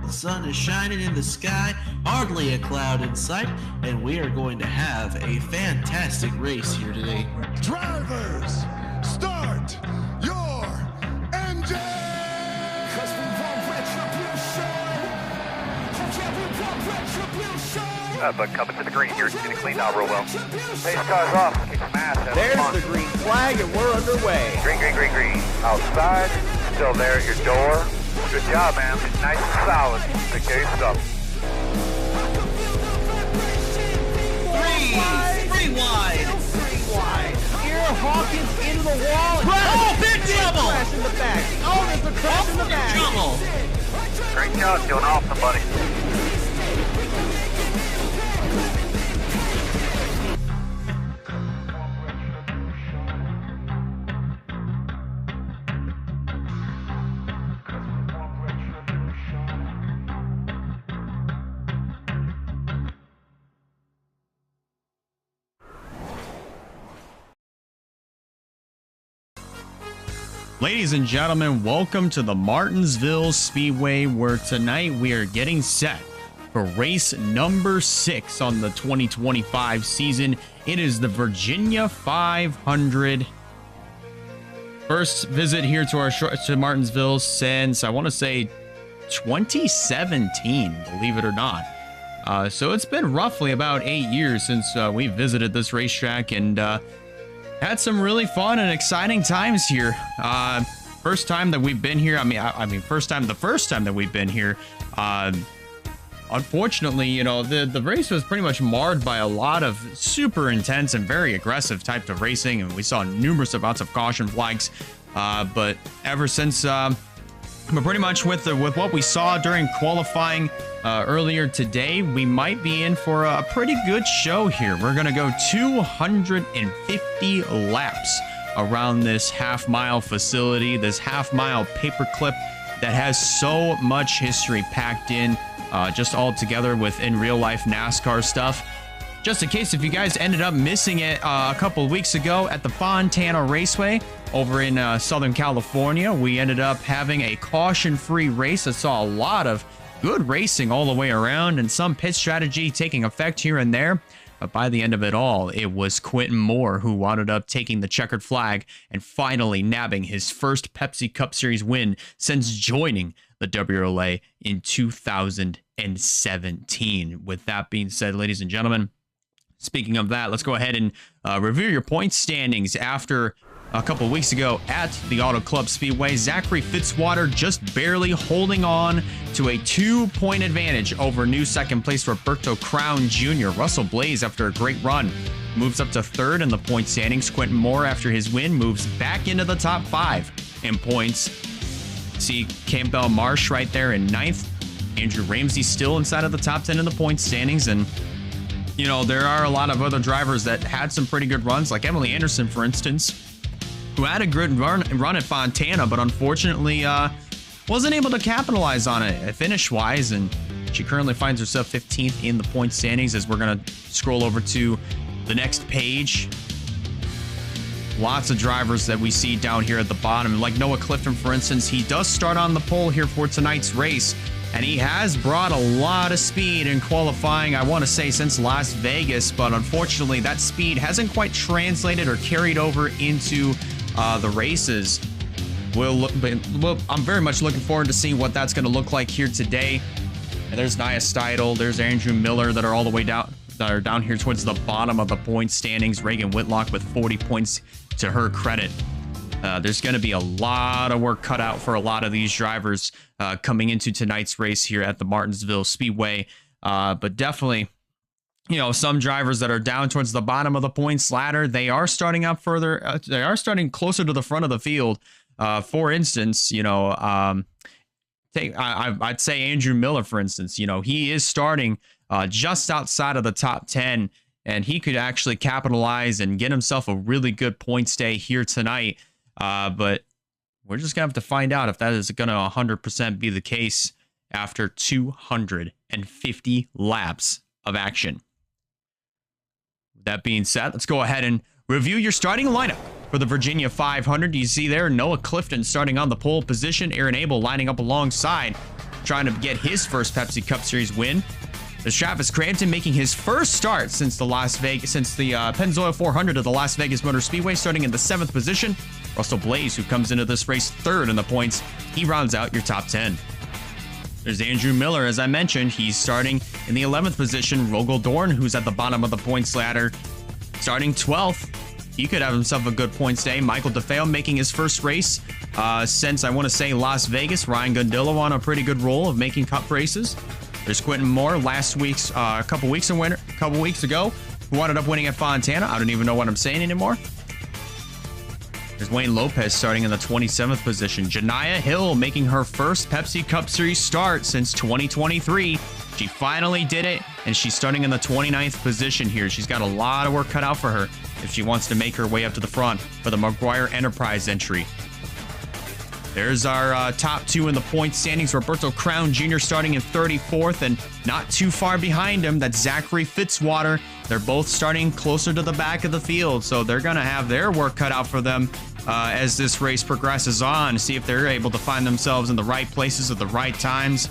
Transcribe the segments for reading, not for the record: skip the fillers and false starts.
The sun is shining in the sky, hardly a cloud in sight, and we are going to have a fantastic race here today. Drivers, start your engine! Cause we want retribution! But coming to the green here, it's getting cleaned out real well. Pace cars off, kick some ass. There's the green flag and we're underway. Green, green, green, green. Outside, still there at your door. Good job, man. Nice and solid. Take care of your stuff. Three wide. Here, Hawkins into the wall. Oh, big trouble! Crash in the back. Oh, there's a crash in the back. Trouble. Great job, doing awesome, buddy. Ladies and gentlemen, welcome to the Martinsville Speedway, where tonight we are getting set for race number 6 on the 2025 season. It is the Virginia 500. First visit here to Martinsville since, I want to say, 2017, believe it or not. So it's been roughly about 8 years since we visited this racetrack, and had some really fun and exciting times here. First time that we've been here. The first time that we've been here. Unfortunately, you know, the race was pretty much marred by a lot of super intense and very aggressive types of racing, and we saw numerous amounts of caution flags. But ever since, but pretty much with what we saw during qualifying earlier today, we might be in for a pretty good show here. We're gonna go 250 laps around this half-mile facility, this half-mile paperclip that has so much history packed in, just all together with in real-life NASCAR stuff. Just in case if you guys ended up missing it a couple of weeks ago at the Fontana Raceway over in Southern California, we ended up having a caution-free race that saw a lot of good racing all the way around and some pit strategy taking effect here and there. But by the end of it all, it was Quentin Moore who wound up taking the checkered flag and finally nabbing his first Pepsi Cup Series win since joining the WRLA in 2017. With that being said, ladies and gentlemen, speaking of that, let's go ahead and review your point standings after a couple of weeks ago at the Auto Club Speedway. Zachary Fitzwater just barely holding on to a 2-point advantage over new second place Roberto Crown Jr. Russell Blaze, after a great run, moves up to 3rd in the point standings. Quentin Moore, after his win, moves back into the top 5 in points. See Campbell Marsh right there in 9th. Andrew Ramsey still inside of the top 10 in the point standings. And you know, there are a lot of other drivers that had some pretty good runs, like Emily Anderson, for instance, who had a good run at Fontana, but unfortunately wasn't able to capitalize on it finish-wise, and she currently finds herself 15th in the point standings. As we're going to scroll over to the next page, lots of drivers that we see down here at the bottom, like Noah Clifton, for instance. He does start on the pole here for tonight's race, and he has brought a lot of speed in qualifying, I want to say, since Las Vegas, but unfortunately that speed hasn't quite translated or carried over into the races. I'm very much looking forward to seeing what that's going to look like here today. And there's Nia Steidel, there's Andrew Miller that are all the way down, that are down here towards the bottom of the point standings. Reagan Whitlock with 40 points to her credit. There's going to be a lot of work cut out for a lot of these drivers coming into tonight's race here at the Martinsville Speedway. But definitely, you know, some drivers that are down towards the bottom of the points ladder, they are starting up further. They are starting closer to the front of the field. For instance, you know, I'd say Andrew Miller, for instance, you know, he is starting just outside of the top 10, and he could actually capitalize and get himself a really good points day here tonight. But we're just going to have to find out if that is going to 100% be the case after 250 laps of action. With that being said, let's go ahead and review your starting lineup for the Virginia 500. You see there Noah Clifton starting on the pole position, Aaron Abel lining up alongside trying to get his first Pepsi Cup Series win. There's Travis Crampton making his first start since the Pennzoil 400 of the Las Vegas Motor Speedway, starting in the 7th position. Russell Blaze, who comes into this race 3rd in the points, he rounds out your top 10. There's Andrew Miller, as I mentioned. He's starting in the 11th position. Rogel Dorn, who's at the bottom of the points ladder, starting 12th. He could have himself a good points day. Michael DeFeo making his first race since, I want to say, Las Vegas. Ryan Gondillo on a pretty good roll of making cup races. There's Quentin Moore, a couple weeks ago, who ended up winning at Fontana. I don't even know what I'm saying anymore. There's Wayne Lopez starting in the 27th position. Janiyah Hill making her first Pepsi Cup Series start since 2023. She finally did it, and she's starting in the 29th position here. She's got a lot of work cut out for her if she wants to make her way up to the front for the McGuire Enterprise entry. There's our top 2 in the point standings. Roberto Crown Jr. starting in 34th, and not too far behind him, that's Zachary Fitzwater. They're both starting closer to the back of the field, so they're going to have their work cut out for them as this race progresses on, see if they're able to find themselves in the right places at the right times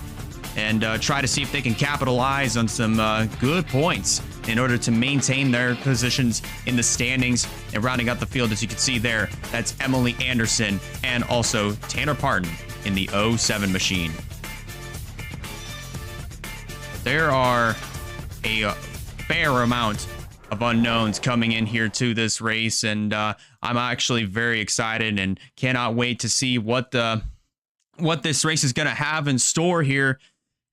and try to see if they can capitalize on some good points in order to maintain their positions in the standings. And rounding out the field, as you can see there, that's Emily Anderson and also Tanner Parton in the 07 machine. There are a fair amount of unknowns coming in here to this race, and I'm actually very excited and cannot wait to see what this race is going to have in store here,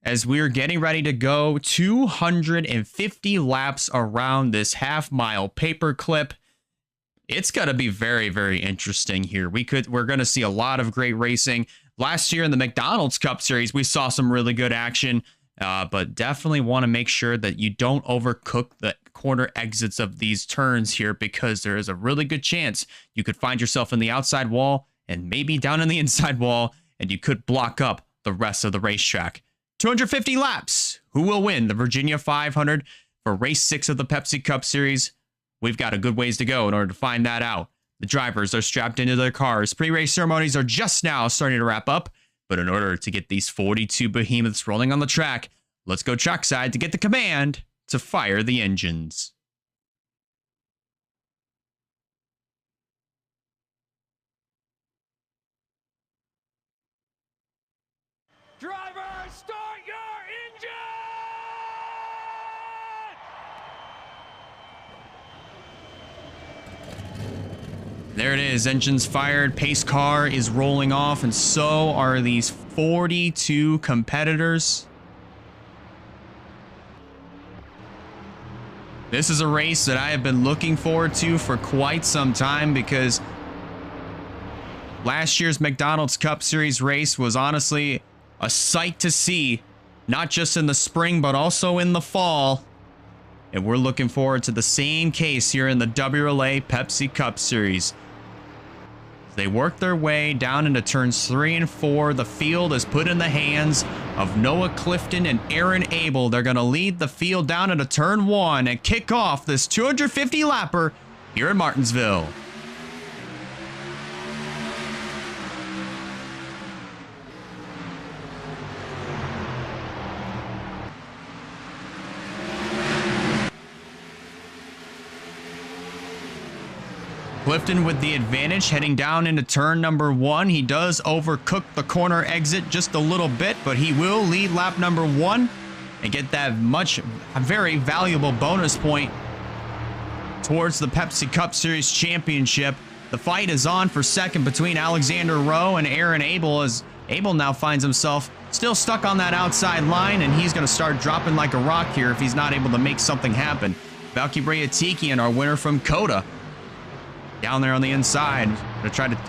as we're getting ready to go 250 laps around this half-mile paperclip. It's going to be very, very interesting here. We're going to see a lot of great racing. Last year in the McDonald's Cup Series, we saw some really good action, but definitely want to make sure that you don't overcook the corner exits of these turns here, because there is a really good chance you could find yourself in the outside wall and maybe down in the inside wall, and you could block up the rest of the racetrack. 250 laps. Who will win the Virginia 500 for race 6 of the Pepsi Cup Series? We've got a good ways to go in order to find that out. The drivers are strapped into their cars. Pre-race ceremonies are just now starting to wrap up, but in order to get these 42 behemoths rolling on the track, let's go trackside to get the command to fire the engines. Driver, start your engine! There it is, engines fired, pace car is rolling off, and so are these 42 competitors. This is a race that I have been looking forward to for quite some time, because last year's McDonald's Cup Series race was honestly a sight to see, not just in the spring, but also in the fall. And we're looking forward to the same case here in the WRLA Pepsi Cup Series. They work their way down into turns 3 and 4. The field is put in the hands of Noah Clifton and Aaron Abel. They're going to lead the field down into turn 1 and kick off this 250 lapper here in Martinsville. Clifton with the advantage heading down into turn number 1. He does overcook the corner exit just a little bit, but he will lead lap number 1 and get that very valuable bonus point towards the Pepsi Cup Series championship. The fight is on for second between Alexander Rowe and Aaron Abel, as Abel now finds himself still stuck on that outside line, and he's going to start dropping like a rock here if he's not able to make something happen. Valky Breatikian, our winner from COTA, down there on the inside,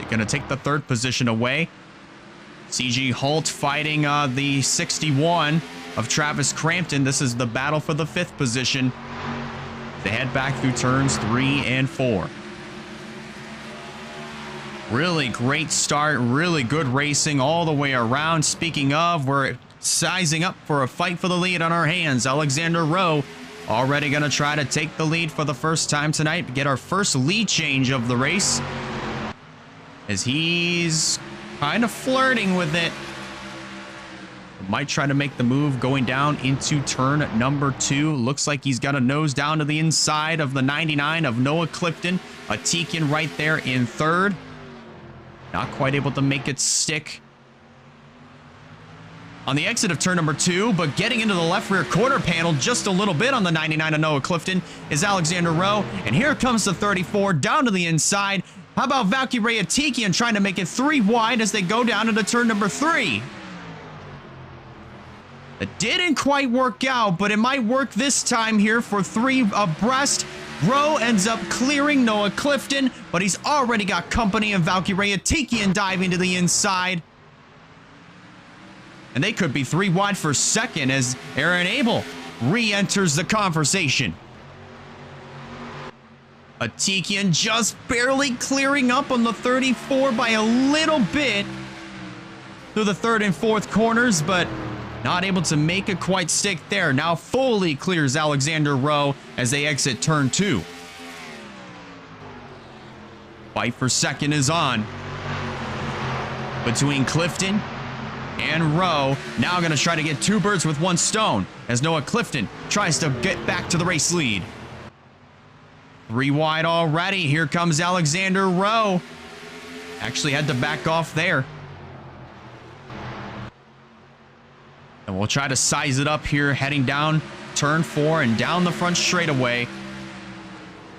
gonna take the 3rd position away. CG Holt fighting the 61 of Travis Crampton. This is the battle for the 5th position. They head back through turns 3 and 4. Really great start, really good racing all the way around. Speaking of, we're sizing up for a fight for the lead on our hands. Alexander Rowe already going to try to take the lead for the first time tonight, get our first lead change of the race, as he's kind of flirting with it. might try to make the move going down into turn number 2. Looks like he's got a nose down to the inside of the 99 of Noah Clifton. Atikian right there in third. Not quite able to make it stick on the exit of turn number 2, but getting into the left rear quarter panel just a little bit on the 99 of Noah Clifton is Alexander Rowe. And here comes the 34 down to the inside. How about Valkyrie Atikian trying to make it 3 wide as they go down into turn number 3? It didn't quite work out, but it might work this time here for 3 abreast. Rowe ends up clearing Noah Clifton, but he's already got company of Valkyrie Atikian diving to the inside. And they could be 3 wide for second as Aaron Abel re-enters the conversation. Atikian just barely clearing up on the 34 by a little bit through the 3rd and 4th corners, but not able to make it quite stick there. Now fully clears Alexander Rowe as they exit turn 2. Fight for second is on between Clifton and Rowe. Now going to try to get 2 birds with 1 stone as Noah Clifton tries to get back to the race lead. 3 wide already. Here comes Alexander Rowe. Actually had to back off there. And we'll try to size it up here, heading down turn 4 and down the front straightaway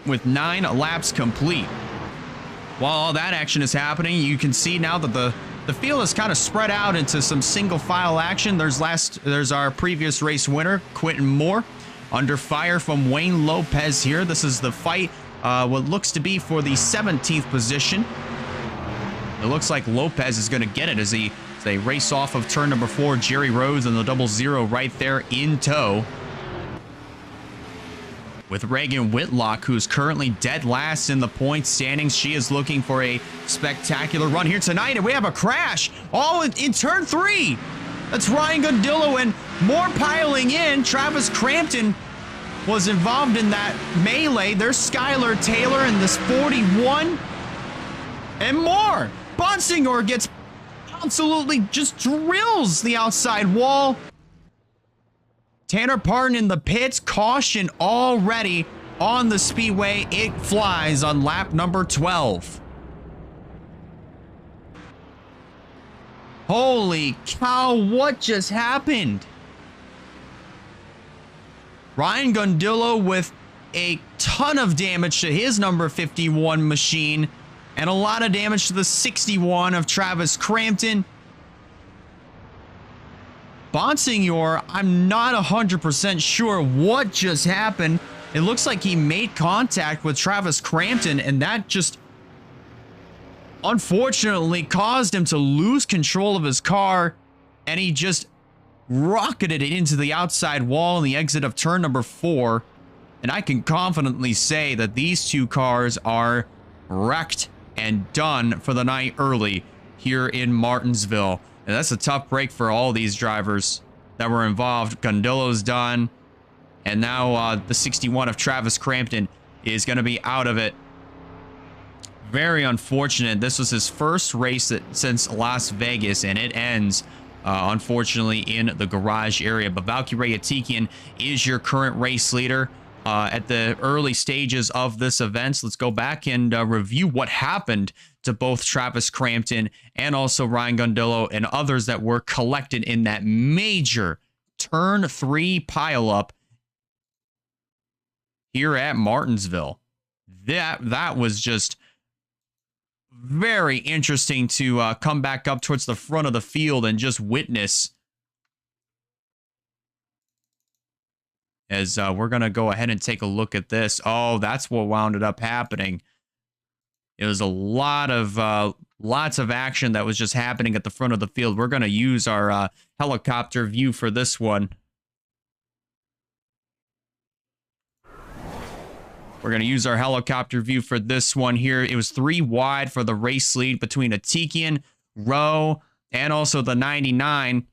with 9 laps complete. While all that action is happening, you can see now that the field is kind of spread out into some single file action. There's our previous race winner, Quentin Moore, under fire from Wayne Lopez here. This is the fight, what looks to be for the 17th position. It looks like Lopez is going to get it as they race off of turn number 4. Jerry Rhodes and the 00 right there in tow. With Reagan Whitlock, who's currently dead last in the points standings. She is looking for a spectacular run here tonight, and we have a crash all in turn 3. That's Ryan Gondillo and more piling in. Travis Crampton was involved in that melee. There's Skylar Taylor in this 41 and more. Bonsignor gets absolutely just drills the outside wall. Tanner Parton in the pits. Caution already on the speedway. It flies on lap number 12. Holy cow, what just happened? Ryan Gondillo with a ton of damage to his number 51 machine and a lot of damage to the 61 of Travis Crampton. Bonsignor, I'm not 100% sure what just happened. It looks like he made contact with Travis Crampton, and that just unfortunately caused him to lose control of his car, and he just rocketed it into the outside wall in the exit of turn number 4. And I can confidently say that these 2 cars are wrecked and done for the night early here in Martinsville. And that's a tough break for all these drivers that were involved. Gondillo's done. And now the 61 of Travis Crampton is going to be out of it. Very unfortunate. This was his first race since Las Vegas, and it ends, unfortunately, in the garage area. But Valkyrie Atikian is your current race leader. At the early stages of this event, let's go back and review what happened to both Travis Crampton and also Ryan Gondillo and others that were collected in that major turn 3 pileup here at Martinsville. That was just very interesting to come back up towards the front of the field and just witness. As we're going to go ahead and take a look at this. Oh, that's what wound up happening. It was a lot of lots of action that was just happening at the front of the field. We're going to use our helicopter view for this one. We're going to use our helicopter view for this one here. It was 3 wide for the race lead between Atikian, Rowe, and also the 99.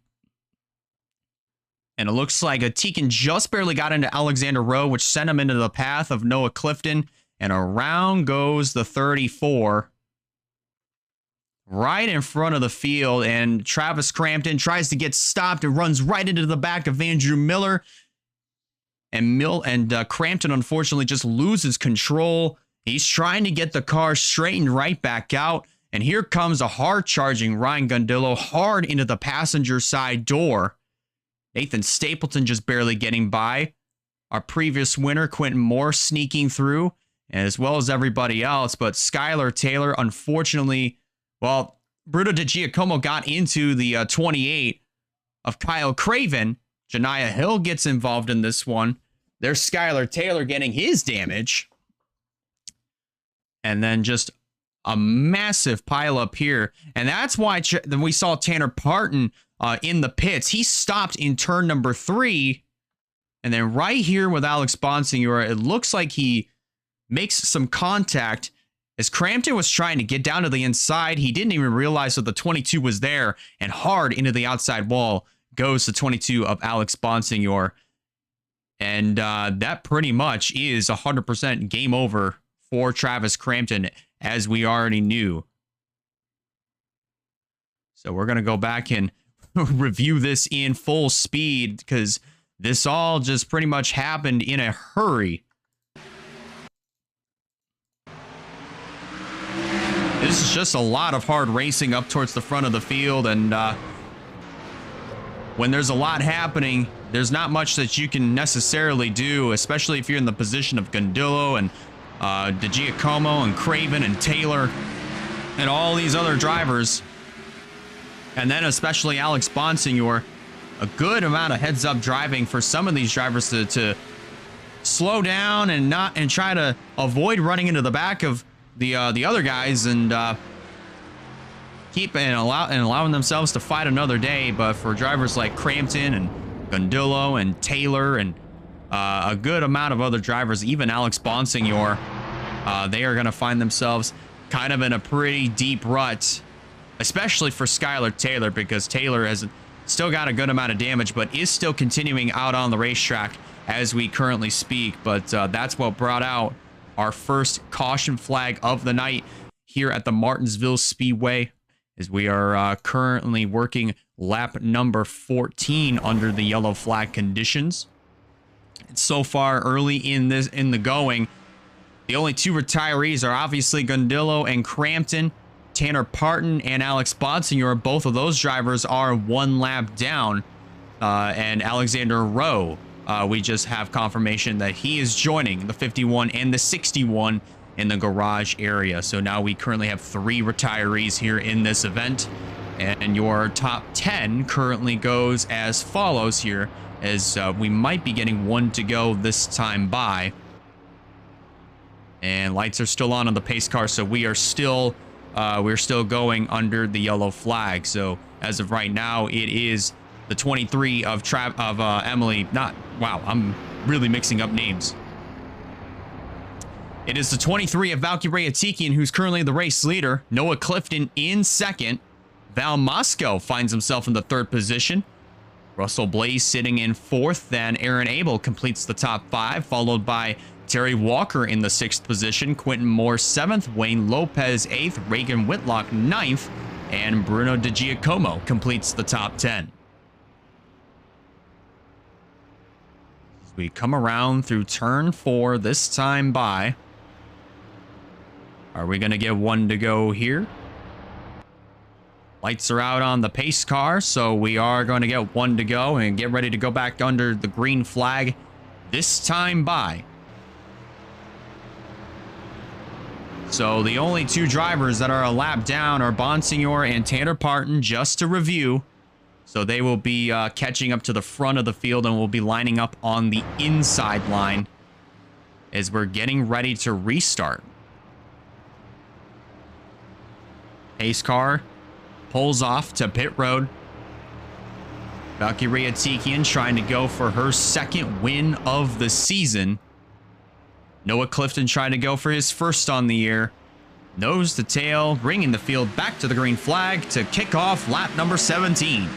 And it looks like Atikian just barely got into Alexander Rowe, which sent him into the path of Noah Clifton. And around goes the 34. right in front of the field, and Travis Crampton tries to get stopped and runs right into the back of Andrew Miller. And Crampton, unfortunately, just loses control. He's trying to get the car straightened right back out. And here comes a hard-charging Ryan Gundillo hard into the passenger side door. Nathan Stapleton just barely getting by. Our previous winner, Quentin Moore, sneaking through, as well as everybody else. But Skylar Taylor, unfortunately, well, Bruno DiGiacomo got into the 28 of Kyle Craven. Janiah Hill gets involved in this one. There's Skylar Taylor getting his damage. And then just a massive pile up here. And that's why we saw Tanner Parton in the pits. He stopped in turn number 3. And then right here with Alex Bonsignor, it looks like he makes some contact as Crampton was trying to get down to the inside. He didn't even realize that the 22 was there, and hard into the outside wall goes the 22 of Alex Bonsignor. And that pretty much is 100% game over for Travis Crampton, as we already knew. So we're going to go back and review this in full speed, because this all just pretty much happened in a hurry. This is just a lot of hard racing up towards the front of the field, and when there's a lot happening, there's not much that you can necessarily do, especially if you're in the position of Gundillo and DiGiacomo and Craven and Taylor and all these other drivers. And then especially Alex Bonsignor, a good amount of heads-up driving for some of these drivers to slow down and try to avoid running into the back of the other guys and allowing themselves to fight another day. But for drivers like Crampton and Gundillo and Taylor and a good amount of other drivers, even Alex Bonsignor, they are going to find themselves kind of in a pretty deep rut, especially for Skylar Taylor, because Taylor has still got a good amount of damage, but is still continuing out on the racetrack as we currently speak. But that's what brought out our first caution flag of the night here at the Martinsville Speedway, as we are currently working lap number 14 under the yellow flag conditions. And so far early in the going, the only two retirees are obviously Gundillo and Crampton. Tanner Parton and Alex Bonsignor, both of those drivers are one lap down. And Alexander Rowe, we just have confirmation that he is joining the 51 and the 61 in the garage area. So now we currently have 3 retirees here in this event. And your top 10 currently goes as follows here, as we might be getting 1 to go this time by. And lights are still on the pace car, so we're still going under the yellow flag. So as of right now, it is the 23 of Emily. Wow, I'm really mixing up names. It is the 23 of Valkyrie Atikian, who's currently the race leader. Noah Clifton in second. Val Moscow finds himself in the 3rd position. Russell Blaze sitting in 4th. Then Aaron Abel completes the top 5, followed by Terry Walker in the 6th position, Quentin Moore 7th, Wayne Lopez 8th, Reagan Whitlock 9th, and Bruno DiGiacomo completes the top 10. As we come around through turn 4 this time by, are we going to get 1 to go here? Lights are out on the pace car, so we are going to get 1 to go and get ready to go back under the green flag this time by. So the only 2 drivers that are a lap down are Bonsignor and Tanner Parton, just to review. So they will be catching up to the front of the field and will be lining up on the inside line as we're getting ready to restart. Pace car pulls off to pit road. Valkyrie Atikian trying to go for her 2nd win of the season. Noah Clifton trying to go for his 1st on the year. Nose to tail, bringing the field back to the green flag to kick off lap number 17.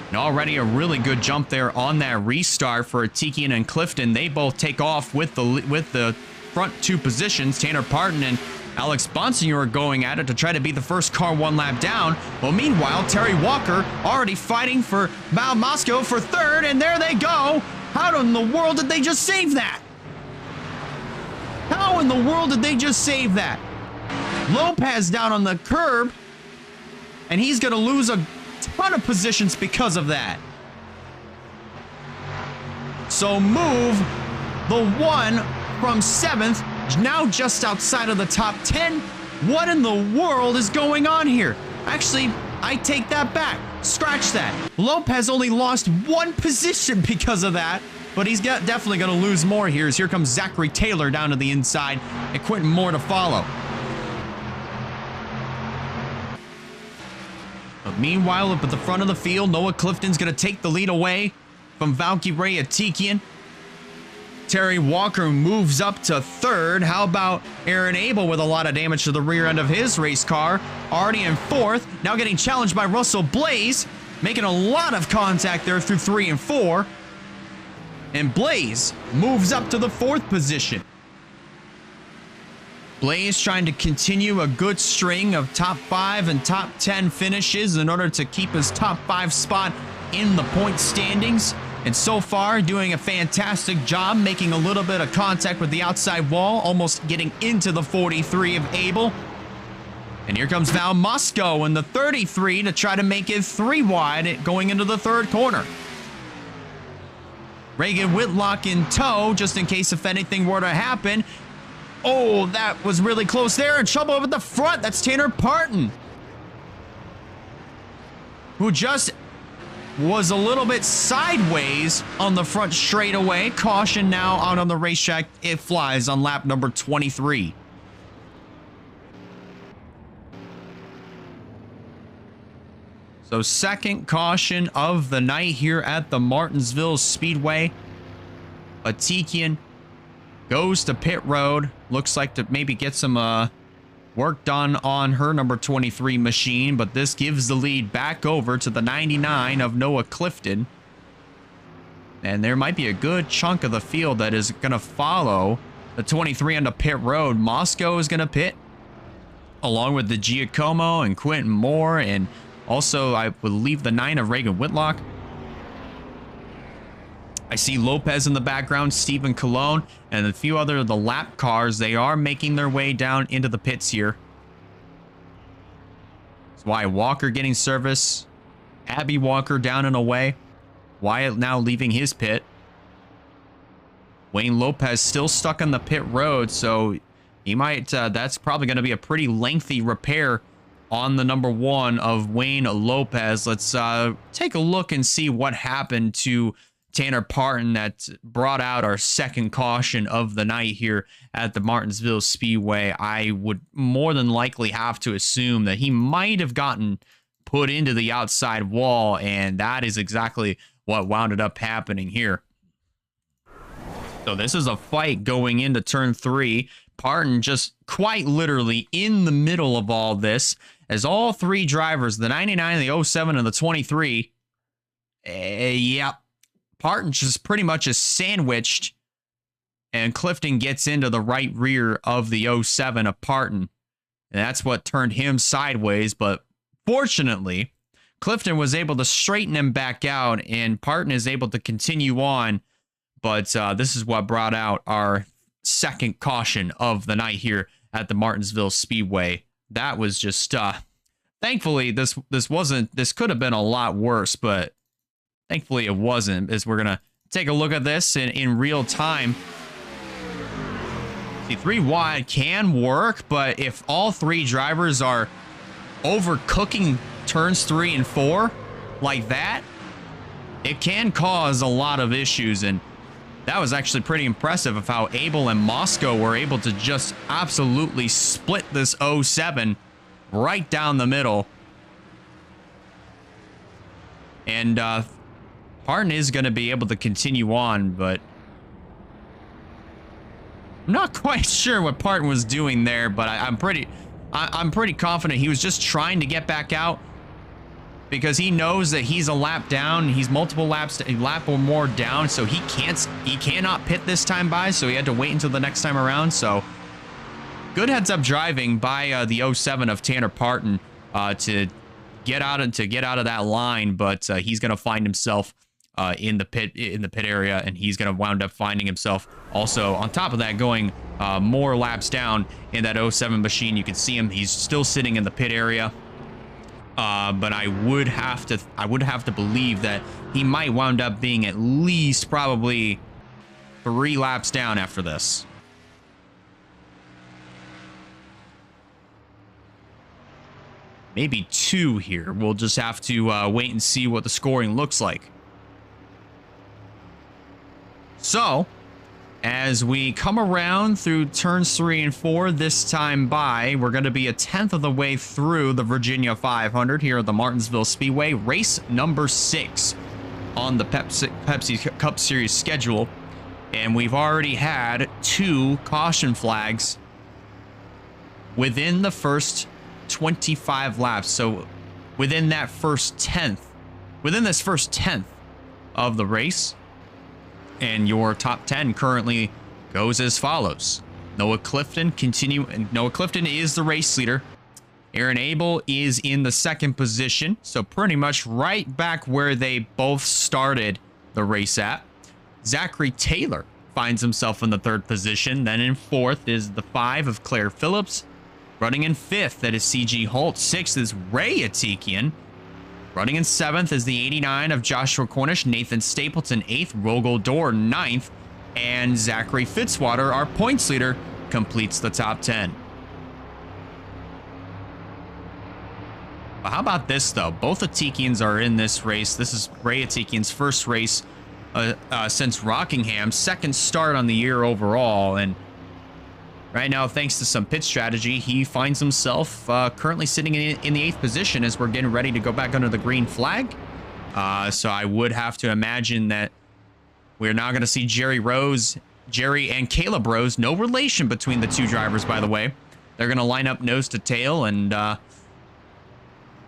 And already a really good jump there on that restart for Atikian and Clifton. They both take off with the front 2 positions. Tanner Parton and Alex Bonsignor going at it to try to be the first car one lap down. Well, meanwhile, Terry Walker already fighting for Val Moscow for third, and there they go. How in the world did they just save that? How in the world did they just save that? Lopez down on the curb, and he's going to lose a ton of positions because of that. So move the one from 7th, now just outside of the top 10. What in the world is going on here? Actually, I take that back. Scratch that. Lopez only lost 1 position because of that, but he's definitely going to lose more here. As here comes Zachary Taylor down to the inside, and Quentin Moore to follow. But meanwhile, up at the front of the field, Noah Clifton's going to take the lead away from Valkyrie Atikian. Terry Walker moves up to 3rd. How about Aaron Abel with a lot of damage to the rear end of his race car? Already in 4th. Now getting challenged by Russell Blaze. Making a lot of contact there through 3 and 4. And Blaze moves up to the 4th position. Blaze trying to continue a good string of top 5 and top 10 finishes in order to keep his top 5 spot in the point standings. And so far, doing a fantastic job, making a little bit of contact with the outside wall, almost getting into the 43 of Abel. And here comes Val Moscow in the 33 to try to make it 3 wide going into the 3rd corner. Reagan Whitlock in tow, just in case if anything were to happen. Oh, that was really close there. In trouble over the front. That's Tanner Parton, who just was a little bit sideways on the front straightaway. Caution now out on the racetrack. It flies on lap number 23. So 2nd caution of the night here at the Martinsville Speedway. Atikian goes to pit road. Looks like to maybe get some work done on her number 23 machine, but this gives the lead back over to the 99 of Noah Clifton. And there might be a good chunk of the field that is going to follow the 23 onto pit road. Moscow is going to pit along with the Giacomo and Quentin Moore, and also I would leave the 9 of Reagan Whitlock. I see Lopez in the background, Stephen Colon, and a few other of the lap cars. They are making their way down into the pits here. That's Wyatt Walker getting service. Abby Walker down and away. Wyatt now leaving his pit. Wayne Lopez still stuck on the pit road, so he might, that's probably going to be a pretty lengthy repair on the number 1 of Wayne Lopez. Let's take a look and see what happened to Tanner Parton that brought out our 2nd caution of the night here at the Martinsville Speedway. I would more than likely have to assume that he might have gotten put into the outside wall, and that is exactly what wound up happening here. So this is a fight going into turn 3. Parton just quite literally in the middle of all this, as all 3 drivers, the 99, the 07, and the 23, yep. Parton just pretty much is sandwiched, and Clifton gets into the right rear of the 07 of Parton. And that's what turned him sideways, but fortunately, Clifton was able to straighten him back out, and Parton is able to continue on. But this is what brought out our 2nd caution of the night here at the Martinsville Speedway. That was just, thankfully, this could have been a lot worse, but thankfully it wasn't, as we're going to take a look at this in real time. See, 3 wide can work, but if all 3 drivers are overcooking turns 3 and 4 like that, it can cause a lot of issues. And that was actually pretty impressive of how Abel and Moscow were able to just absolutely split this 07 right down the middle. And Parton is going to be able to continue on, but I'm not quite sure what Parton was doing there, but I'm pretty confident he was just trying to get back out, because he knows that he's a lap down. He's multiple laps, a lap or more down, so he cannot pit this time by, so he had to wait until the next time around. So good heads-up driving by the 07 of Tanner Parton to get out of that line, but he's going to find himself in the pit area, and he's going to wound up finding himself also on top of that going more laps down in that 07 machine. You can see him; he's still sitting in the pit area. But I would have to believe that he might wound up being at least probably 3 laps down after this. Maybe 2 here. We'll just have to wait and see what the scoring looks like. So, as we come around through turns 3 and 4 this time by, we're going to be a 10th of the way through the Virginia 500 here at the Martinsville Speedway, race number 6 on the Pepsi Cup Series schedule. And we've already had 2 caution flags within the first 25 laps. So within this first 10th of the race. And your top 10 currently goes as follows. Noah Clifton is the race leader. Aaron Abel is in the 2nd position, so pretty much right back where they both started the race at. Zachary Taylor finds himself in the 3rd position. Then in 4th is the 5 of Claire Phillips. Running in 5th, that is CG Holt. 6th is Ray Atikian. Running in 7th is the 89 of Joshua Cornish. Nathan Stapleton, 8th. Rogel Dorr, 9th. And Zachary Fitzwater, our points leader, completes the top 10. But how about this, though? Both Atikians are in this race. This is Ray Atikian's first race since Rockingham. 2nd start on the year overall. And right now, thanks to some pit strategy, he finds himself currently sitting in the 8th position as we're getting ready to go back under the green flag. So I would have to imagine that we're now going to see Jerry and Caleb Rose. No relation between the 2 drivers, by the way. They're going to line up nose to tail, and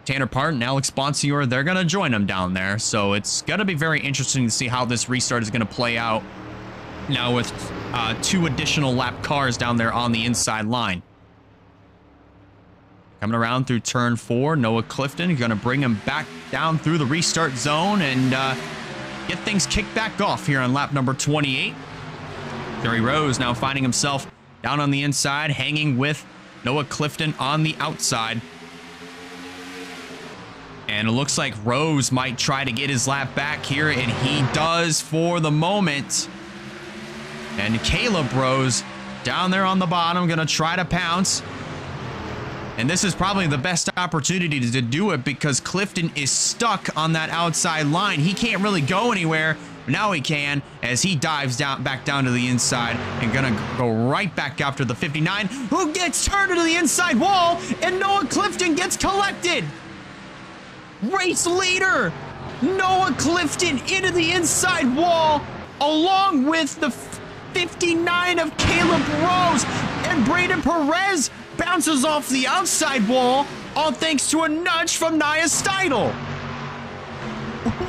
Tanner Parton, Alex Bonsior, they're going to join them down there. So it's going to be very interesting to see how this restart is going to play out now with 2 additional lap cars down there on the inside line. Coming around through turn 4, Noah Clifton going to bring him back down through the restart zone and get things kicked back off here on lap number 28. Jerry Rose now finding himself down on the inside, hanging with Noah Clifton on the outside. And it looks like Rose might try to get his lap back here, and he does for the moment. And Caleb Rose down there on the bottom, going to try to pounce. And this is probably the best opportunity to do it because Clifton is stuck on that outside line. He can't really go anywhere. Now he can as he dives back down to the inside and going to go right back after the 59, who gets turned into the inside wall, and Noah Clifton gets collected. Race leader Noah Clifton into the inside wall along with the 59 of Caleb Rose, and Braden Perez bounces off the outside wall, all thanks to a nudge from Nia Steidel.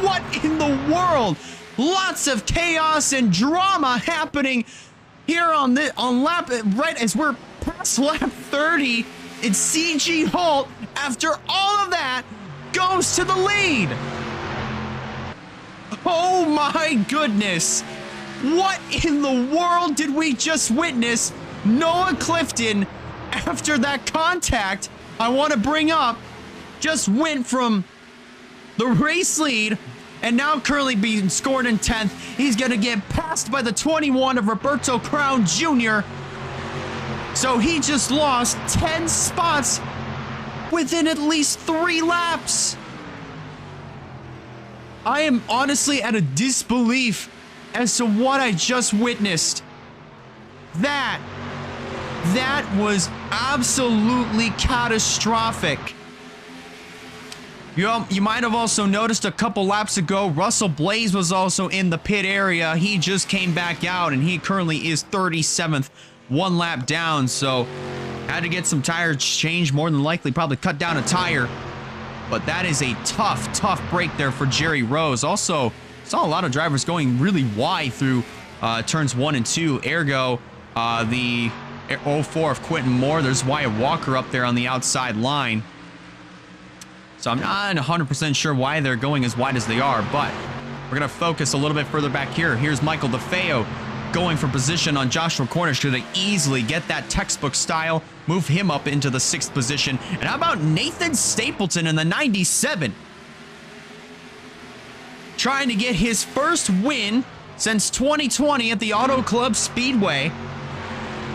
What in the world? Lots of chaos and drama happening here on lap, right as we're past lap 30. It's CG Holt, after all of that, goes to the lead. Oh my goodness. What in the world did we just witness? Noah Clifton, after that contact I want to bring up, just went from the race lead and now currently being scored in 10th. He's going to get passed by the 21 of Roberto Crown Jr. So he just lost 10 spots within at least 3 laps. I am honestly at a disbelief as to what I just witnessed. That was absolutely catastrophic. You might have also noticed a couple laps ago, Russell Blaze was also in the pit area. He just came back out, and he currently is 37th, 1 lap down. So had to get some tires changed, more than likely probably cut down a tire. But that is a tough break there for Jerry Rose. Also, saw a lot of drivers going really wide through turns 1 and 2. Ergo, the 04 of Quentin Moore. There's Wyatt Walker up there on the outside line. So I'm not 100% sure why they're going as wide as they are, but we're going to focus a little bit further back here. Here's Michael DeFeo going for position on Joshua Cornish. Could they easily get that textbook style, move him up into the 6th position? And how about Nathan Stapleton in the 97? Trying to get his first win since 2020 at the Auto Club Speedway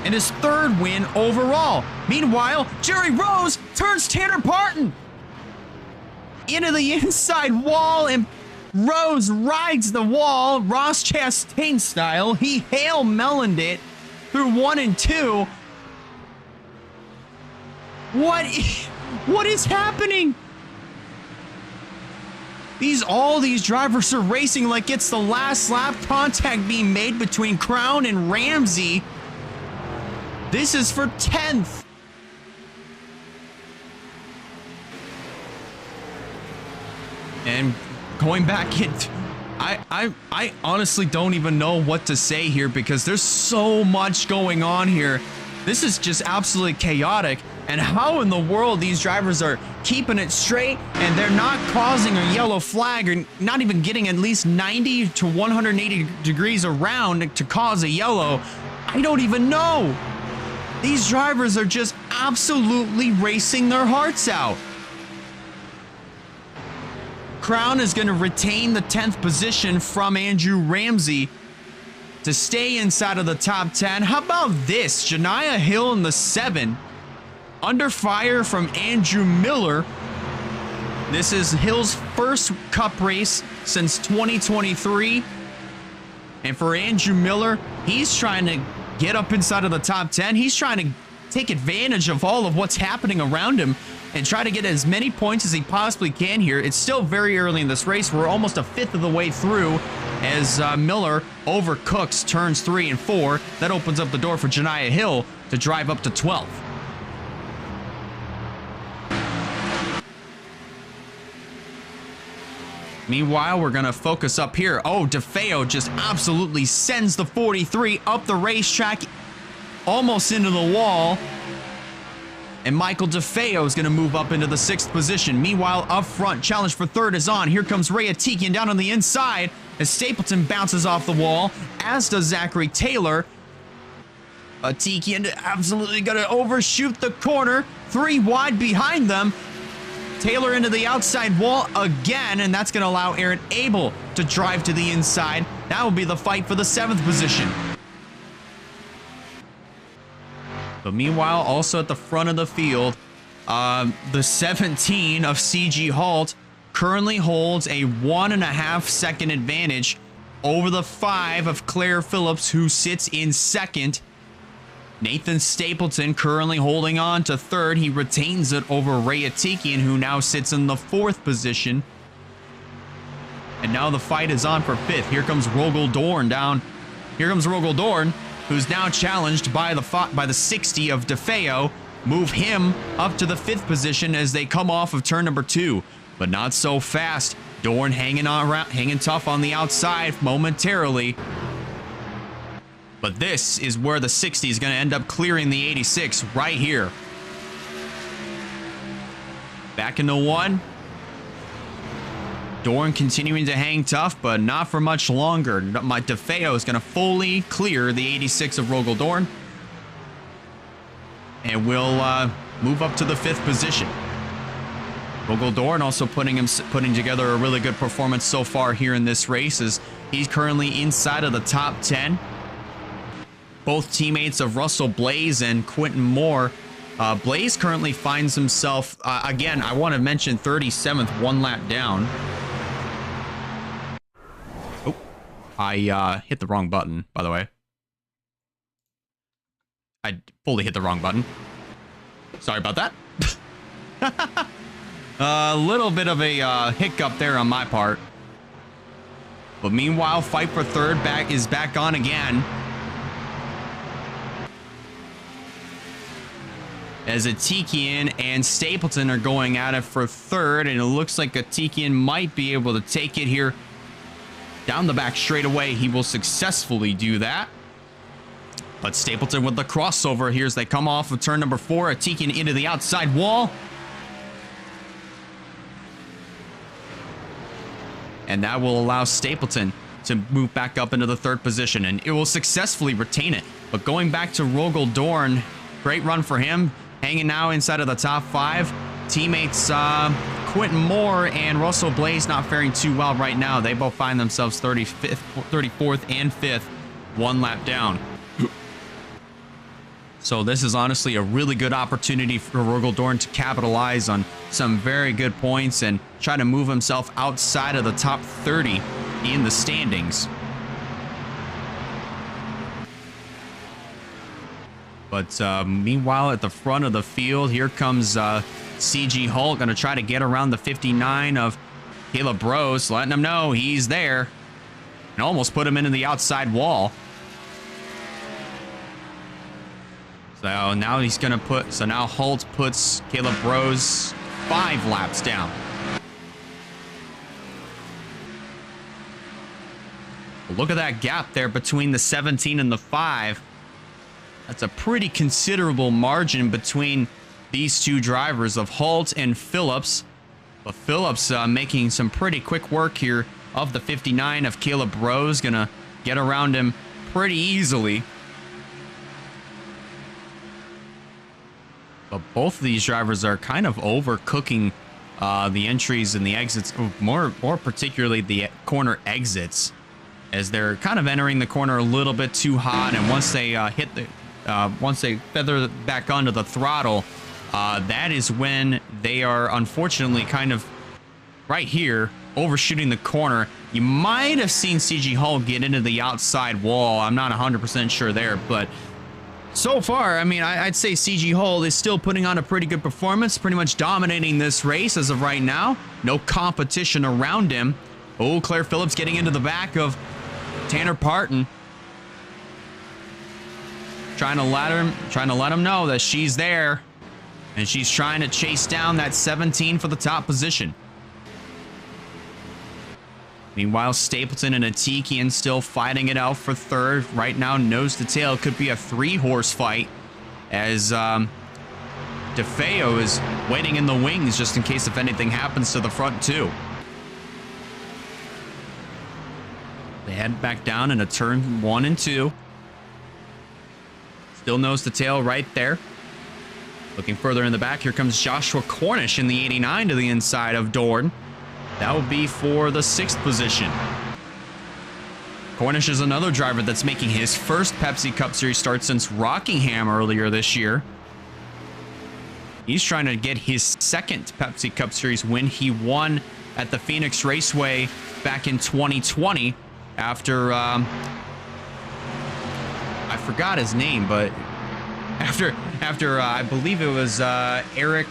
and his 3rd win overall. Meanwhile, Jerry Rose turns Tanner Parton into the inside wall, and Rose rides the wall Ross Chastain style. He Hail Meloned it through 1 and 2. What is happening? All these drivers are racing like it's the last lap. Contact being made between Crown and Ramsey. This is for 10th. And going back in, I honestly don't even know what to say here because there's so much going on here. This is just absolutely chaotic. And how in the world these drivers are keeping it straight and they're not causing a yellow flag or not even getting at least 90 to 180 degrees around to cause a yellow, I don't even know. These drivers are just absolutely racing their hearts out. Crown is going to retain the 10th position from Andrew Ramsey to stay inside of the top 10. How about this? Janiah Hill in the 7. Under fire from Andrew Miller. This is Hill's first Cup race since 2023. And for Andrew Miller, he's trying to get up inside of the top 10. He's trying to take advantage of all of what's happening around him and try to get as many points as he possibly can here. It's still very early in this race. We're almost a 5th of the way through as Miller overcooks turns 3 and 4. That opens up the door for Janiah Hill to drive up to 12th. Meanwhile, we're going to focus up here. Oh, DeFeo just absolutely sends the 43 up the racetrack, almost into the wall. And Michael DeFeo is going to move up into the 6th position. Meanwhile, up front, challenge for 3rd is on. Here comes Ray Atikian down on the inside as Stapleton bounces off the wall, as does Zachary Taylor. Atikian absolutely going to overshoot the corner. 3 wide behind them. Taylor into the outside wall again, and that's going to allow Aaron Abel to drive to the inside. That will be the fight for the 7th position. But meanwhile, also at the front of the field, the 17 of CG Halt currently holds a 1.5 second advantage over the 5 of Claire Phillips, who sits in 2nd. Nathan Stapleton currently holding on to 3rd. He retains it over Ray Atikian, who now sits in the 4th position. And now the fight is on for 5th. Here comes Rogel Dorn down. Here comes Rogel Dorn, who's now challenged by the 60 of DeFeo. Move him up to the 5th position as they come off of turn number 2. But not so fast. Dorn hanging tough on the outside momentarily. But this is where the 60 is going to end up clearing the 86 right here. Back into 1. Dorn continuing to hang tough, but not for much longer. My DeFeo is going to fully clear the 86 of Rogel Dorn. And we'll move up to the 5th position. Rogel Dorn also putting together a really good performance so far here in this race, as he's currently inside of the top 10. Both teammates of Russell Blaze and Quentin Moore. Blaze currently finds himself, again, I want to mention 37th, 1 lap down. Oh, I hit the wrong button, by the way. I fully hit the wrong button. Sorry about that. A little bit of a hiccup there on my part. But meanwhile, fight for 3rd is back on again. As Atikian and Stapleton are going at it for 3rd, and it looks like Atikian might be able to take it here down the back straightaway. He will successfully do that. But Stapleton with the crossover here as they come off of turn number 4, Atikian into the outside wall. And that will allow Stapleton to move back up into the 3rd position, and it will successfully retain it. But going back to Rogel Dorn, great run for him, hanging now inside of the top 5. Teammates Quentin Moore and Russell Blaze not faring too well right now. They both find themselves 34th and 5th, 1 lap down. So this is honestly a really good opportunity for Rogel Dorn to capitalize on some very good points and try to move himself outside of the top 30 in the standings. But meanwhile, at the front of the field, here comes CG Hull, going to try to get around the 59 of Caleb Rose, letting him know he's there, and almost put him into the outside wall. So now he's going to put, so now Holt puts Caleb Rose 5 laps down. Look at that gap there between the 17 and the 5. That's a pretty considerable margin between these two drivers of Holt and Phillips. But Phillips making some pretty quick work here of the 59 of Caleb Rose. Going to get around him pretty easily. But both of these drivers are kind of overcooking the entries and the exits, more particularly the corner exits, as they're kind of entering the corner a little bit too hot. And once they hit the, once they feather back onto the throttle, that is when they are unfortunately kind of right here overshooting the corner. You might have seen CG Hull get into the outside wall. I'm not 100% sure there, but so far, I mean, I'd say CG Hull is still putting on a pretty good performance, pretty much dominating this race as of right now. No competition around him. Oh, Claire Phillips getting into the back of Tanner Parton. Trying to let him know that she's there. And she's trying to chase down that 17 for the top position. Meanwhile, Stapleton and Atikian still fighting it out for 3rd. Right now, nose to tail. Could be a 3-horse fight as DeFeo is waiting in the wings just in case if anything happens to the front two. They head back down into turn 1 and 2. Still nose to tail right there. Looking further in the back, here comes Joshua Cornish in the 89 to the inside of Dorn. That would be for the 6th position. Cornish is another driver that's making his first Pepsi Cup Series start since Rockingham earlier this year. He's trying to get his 2nd Pepsi Cup Series win. He won at the Phoenix Raceway back in 2020 after, I forgot his name, but after I believe it was Eric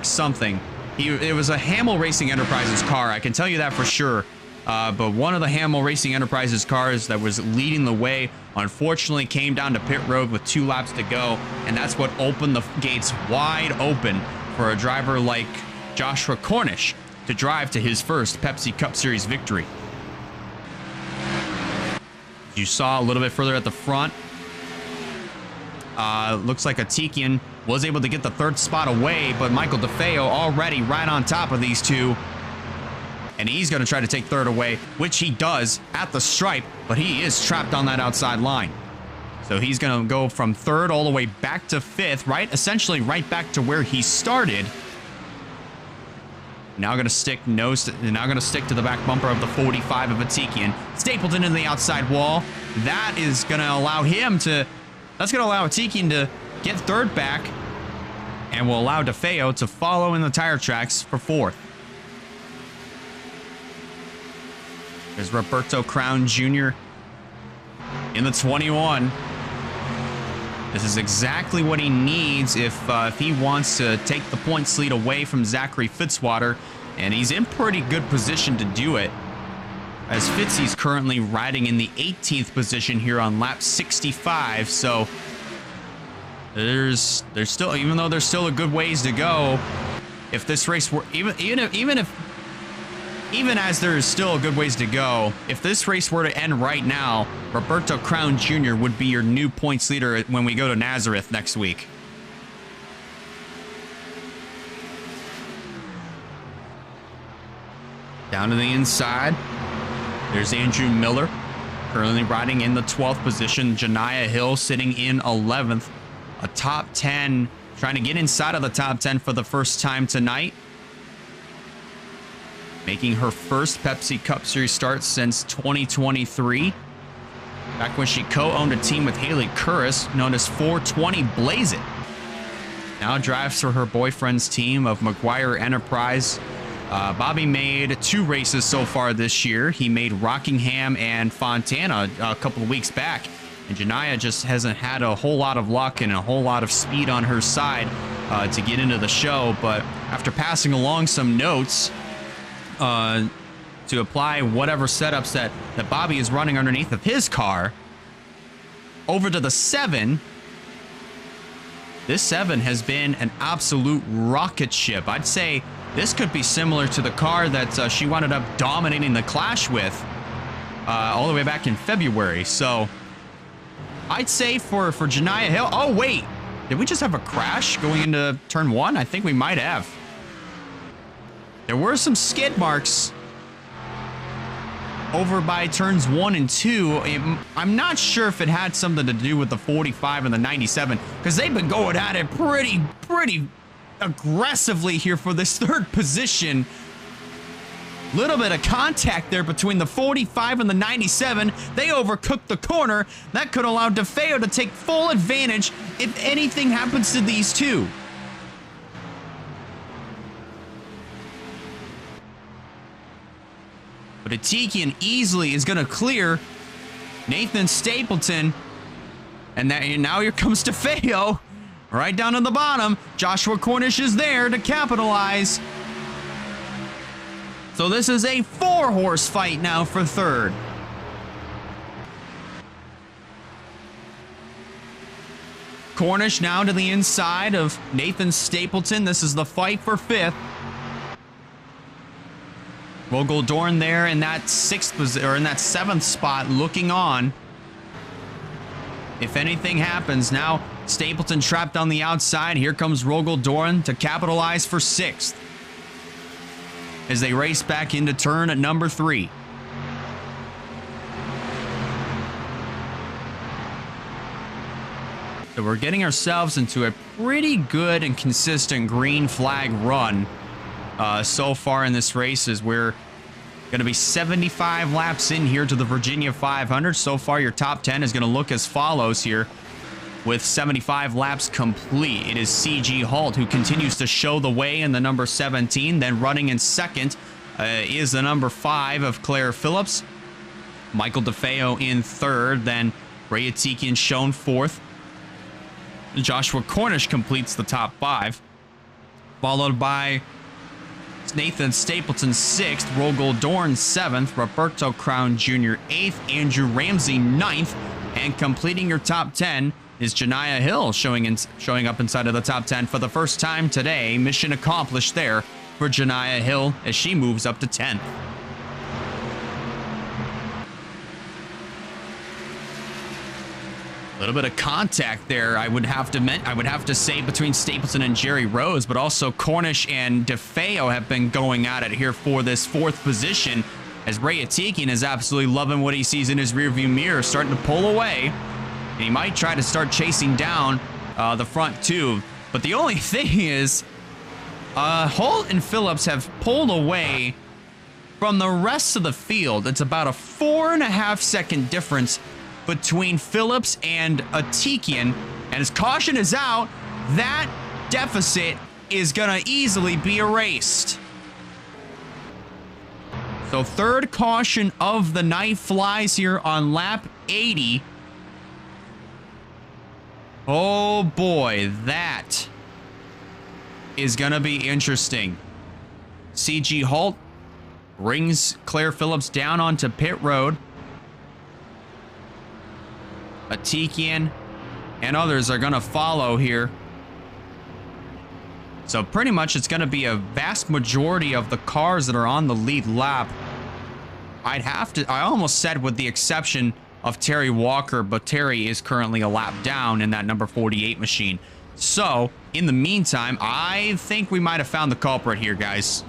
something. It was a Hamill Racing Enterprises car, I can tell you that for sure. But one of the Hamill Racing Enterprises cars that was leading the way unfortunately came down to pit road with 2 laps to go, and that's what opened the gates wide open for a driver like Joshua Cornish to drive to his first Pepsi Cup Series victory. You saw a little bit further at the front. Looks like Atikian was able to get the 3rd spot away, but Michael DeFeo already right on top of these two. And he's going to try to take 3rd away, which he does at the stripe, but he is trapped on that outside line. So he's going to go from 3rd all the way back to 5th, right? Essentially right back to where he started. Now going to stick to the back bumper of the 45 of Atikian. Stapleton in the outside wall. That is going to allow him to... That's going to allow Atikian to get 3rd back and will allow DeFeo to follow in the tire tracks for 4th. There's Roberto Crown Jr. in the 21. This is exactly what he needs if he wants to take the points lead away from Zachary Fitzwater, and he's in pretty good position to do it, as Fitzy's currently riding in the 18th position here on lap 65. So there's still, even though there's still a good ways to go, if this race were even if even as there is still a good ways to go, if this race were to end right now, Roberto Crown Jr. would be your new points leader when we go to Nazareth next week. Down to the inside, there's Andrew Miller, currently riding in the 12th position. Janiyah Hill sitting in 11th. A top 10, trying to get inside of the top 10 for the first time tonight. Making her first Pepsi Cup Series start since 2023. Back when she co-owned a team with Haley Curris, known as 420 Blaze It. Now drives for her boyfriend's team of McGuire Enterprise. Bobby made 2 races so far this year. He made Rockingham and Fontana a couple of weeks back. And Janiyah just hasn't had a whole lot of luck and a whole lot of speed on her side to get into the show. But after passing along some notes to apply whatever setups that Bobby is running underneath of his car, over to the 7, this 7 has been an absolute rocket ship. I'd say this could be similar to the car that she wound up dominating the Clash with all the way back in February. So I'd say for Janiyah Hill... Oh, wait. Did we just have a crash going into turn 1? I think we might have. There were some skid marks over by turns 1 and 2. I'm not sure if it had something to do with the 45 and the 97, because they've been going at it pretty aggressively here for this 3rd position. Little bit of contact there between the 45 and the 97. They overcooked the corner. That could allow DeFeo to take full advantage if anything happens to these two. But Atikian easily is going to clear Nathan Stapleton. And now here comes DeFeo. Right down to the bottom. Joshua Cornish is there to capitalize. So this is a 4-horse fight now for 3rd. Cornish now to the inside of Nathan Stapleton. This is the fight for 5th. Rogel Dorn there in that 6th or in that 7th spot, looking on. If anything happens, now Stapleton trapped on the outside. Here comes Rogel Dorn to capitalize for 6th as they race back into turn at number 3. So we're getting ourselves into a pretty good and consistent green flag run so far in this race, as we're going to be 75 laps in here to the Virginia 500. So far, your top 10 is going to look as follows here. With 75 laps complete, it is C.G. Holt who continues to show the way in the number 17. Then running in 2nd is the number 5 of Claire Phillips. Michael DeFeo in 3rd. Then Ray Atikian shown 4th. Joshua Cornish completes the top 5. Followed by Nathan Stapleton 6th. Rogel Dorn 7th. Roberto Crown Jr. 8th. Andrew Ramsey 9th. And completing your top 10 is Janiyah Hill showing up inside of the top 10 for the first time today. Mission accomplished there for Janiyah Hill as she moves up to 10th. A little bit of contact there, I would have to say, between Stapleton and Jerry Rose, but also Cornish and DeFeo have been going at it here for this 4th position, as Ray Atikian is absolutely loving what he sees in his rearview mirror, starting to pull away. And he might try to start chasing down the front 2. But the only thing is, Holt and Phillips have pulled away from the rest of the field. It's about a 4.5-second difference between Phillips and Atikian. And as caution is out, that deficit is going to easily be erased. So 3rd caution of the night flies here on lap 80. Oh boy, that is going to be interesting. C.G. Holt brings Claire Phillips down onto pit road. Atikian and others are going to follow here. So pretty much it's going to be a vast majority of the cars that are on the lead lap. I almost said with the exception of Terry Walker, but Terry is currently a lap down in that number 48 machine. So in the meantime, I think we might have found the culprit here, guys.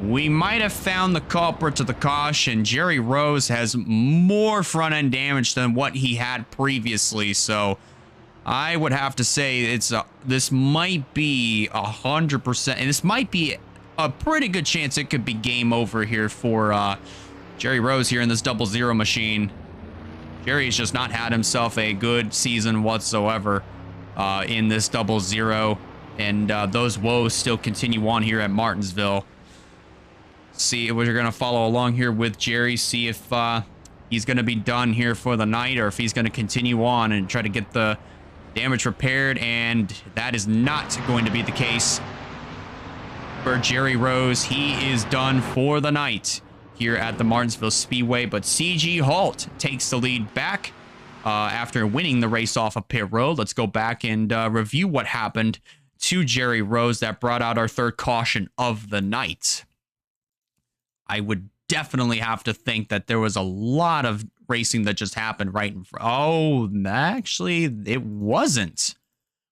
We might have found the culprit to the caution. Jerry Rose has more front end damage than what he had previously. So I would have to say this might be 100%, and this might be a pretty good chance it could be game over here for Jerry Rose here in this 00 machine. Jerry's just not had himself a good season whatsoever in this 00, and those woes still continue on here at Martinsville. See, we're going to follow along here with Jerry, see if he's going to be done here for the night or if he's going to continue on and try to get the damage repaired, and that is not going to be the case for Jerry Rose. He is done for the night here at the Martinsville Speedway, but CG Halt takes the lead back after winning the race off of pit road. Let's go back and review what happened to Jerry Rose that brought out our third caution of the night. I would definitely have to think that there was a lot of racing that just happened right in front. Oh, actually, it wasn't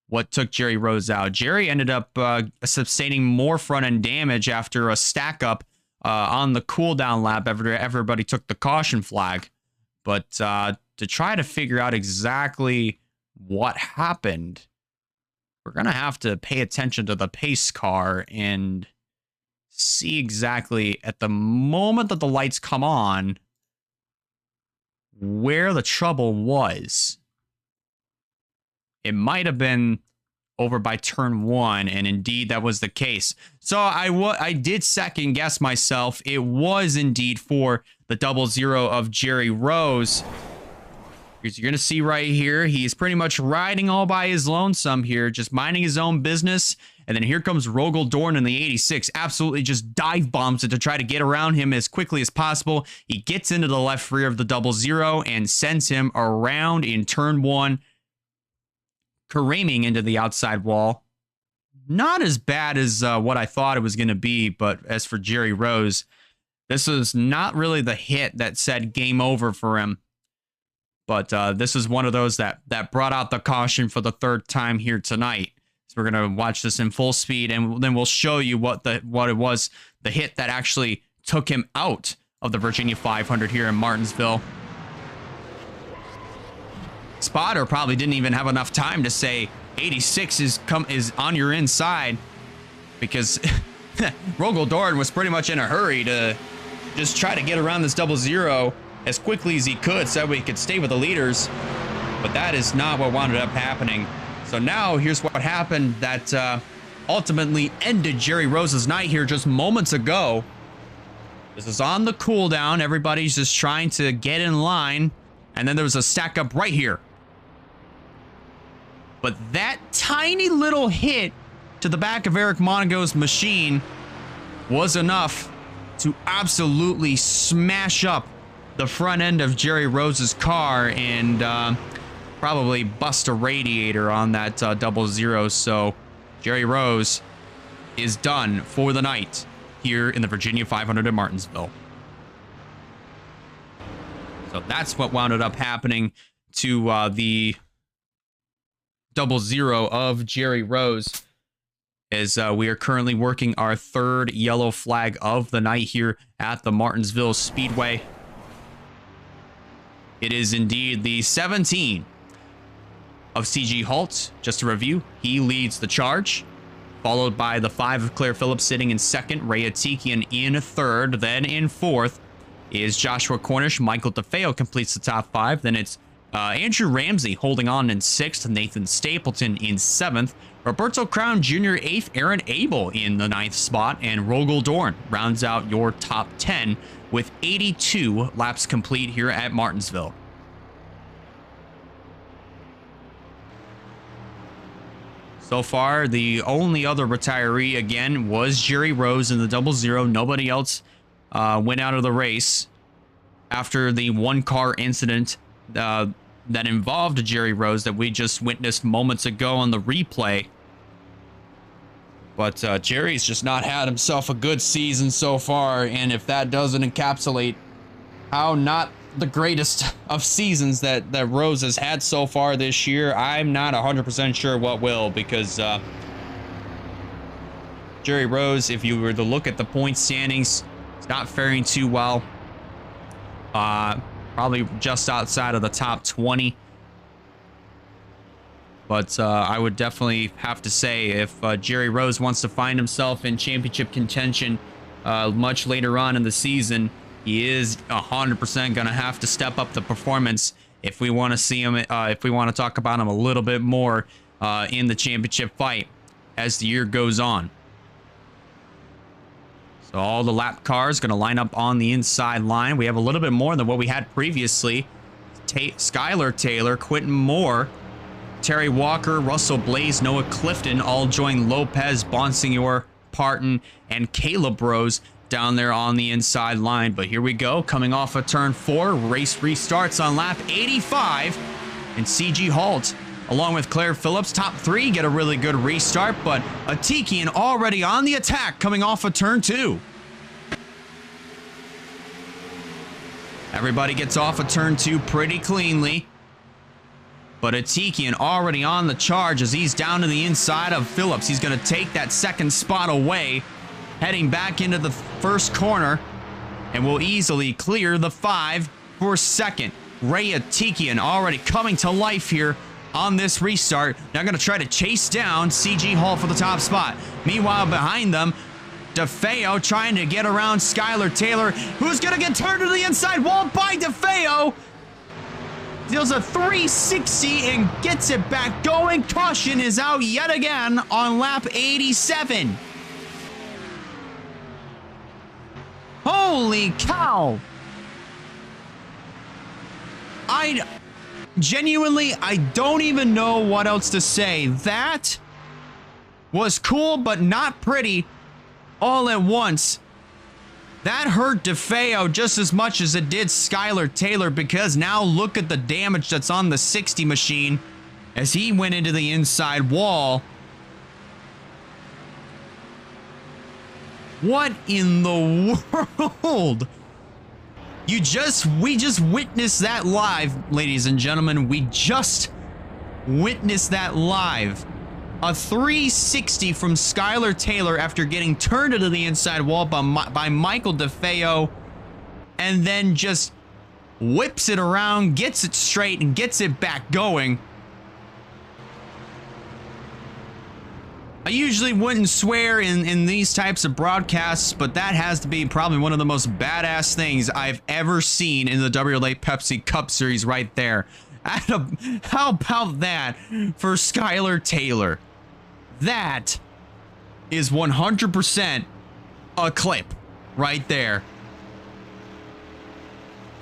what took Jerry Rose out. Jerry ended up sustaining more front-end damage after a stack-up on the cooldown lap after everybody took the caution flag. But to try to figure out exactly what happened, we're going to have to pay attention to the pace car and see exactly at the moment that the lights come on where the trouble was. It might have been over by turn 1, and indeed that was the case. So I did second guess myself. It was indeed for the 00 of Jerry Rose. As you're going to see right here, he's pretty much riding all by his lonesome here, just minding his own business. And then here comes Rogel Dorn in the 86, absolutely just dive bombs it to try to get around him as quickly as possible. He gets into the left rear of the 00 and sends him around in turn 1, careening into the outside wall. Not as bad as what I thought it was going to be, but as for Jerry Rose, this was not really the hit that said game over for him. But this is one of those that brought out the caution for the third time here tonight. So we're going to watch this in full speed, and then we'll show you what it was, the hit that actually took him out of the Virginia 500 here in Martinsville. Spotter probably didn't even have enough time to say 86 is on your inside, because Rogel Dorn was pretty much in a hurry to just try to get around this 00 as quickly as he could so we could stay with the leaders. But that is not what wound up happening. So now here's what happened that ultimately ended Jerry Rose's night here just moments ago. This is on the cooldown. Everybody's just trying to get in line. And then there was a stack up right here. But that tiny little hit to the back of Eric Mongo's machine was enough to absolutely smash up the front end of Jerry Rose's car and probably bust a radiator on that 00. So Jerry Rose is done for the night here in the Virginia 500 at Martinsville. So that's what wound up happening to the 00 of Jerry Rose, as we are currently working our third yellow flag of the night here at the Martinsville Speedway. It is indeed the 17 of CG Halt. Just to review, he leads the charge, followed by the 5 of Claire Phillips sitting in second, Ray Atikian in third. Then in fourth is Joshua Cornish. Michael DeFeo completes the top 5. Then it's Andrew Ramsey holding on in 6th, Nathan Stapleton in 7th, Roberto Crown Jr. 8th, Aaron Abel in the 9th spot, and Rogel Dorn rounds out your top 10 with 82 laps complete here at Martinsville. So far, the only other retiree, again, was Jerry Rose in the 00. Nobody else went out of the race after the one-car incident that involved Jerry Rose that we just witnessed moments ago on the replay. But Jerry's just not had himself a good season so far, and if that doesn't encapsulate how not the greatest of seasons that Rose has had so far this year, I'm not 100% sure what will, because Jerry Rose, if you were to look at the point standings, is not faring too well. Probably just outside of the top 20. But I would definitely have to say, if Jerry Rose wants to find himself in championship contention much later on in the season, he is 100% going to have to step up the performance if we want to see him, if we want to talk about him a little bit more in the championship fight as the year goes on. So all the lap cars going to line up on the inside line. We have a little bit more than what we had previously. Skylar Taylor, Quentin Moore, Terry Walker, Russell Blaze, Noah Clifton all join Lopez, Bonsignor, Parton, and Caleb Rose down there on the inside line. But here we go, coming off of turn 4, race restarts on lap 85, and CG Halt, along with Claire Phillips, top 3, get a really good restart, but Atikian already on the attack coming off of turn 2. Everybody gets off of turn 2 pretty cleanly. But Atikian already on the charge as he's down to the inside of Phillips. He's going to take that second spot away, heading back into the first corner, and will easily clear the 5 for second. Ray Atikian already coming to life here on this restart. Now going to try to chase down CG Hall for the top spot. Meanwhile, behind them, DeFeo trying to get around Skylar Taylor, who's going to get turned to the inside wall by DeFeo. Deals a 360 and gets it back going. Caution is out yet again on lap 87. Holy cow. I don't even know what else to say. That was cool, but not pretty all at once. That hurt DeFeo just as much as it did Skylar Taylor, because now look at the damage that's on the 60 machine as he went into the inside wall. What in the world? We just witnessed that live, ladies and gentlemen. We just witnessed that live. A 360 from Skylar Taylor after getting turned into the inside wall by Michael DeFeo, and then just whips it around, gets it straight, and gets it back going. I usually wouldn't swear in these types of broadcasts, but that has to be probably one of the most badass things I've ever seen in the WRLA Pepsi Cup Series right there. How about that for Skylar Taylor? That is 100% a clip right there.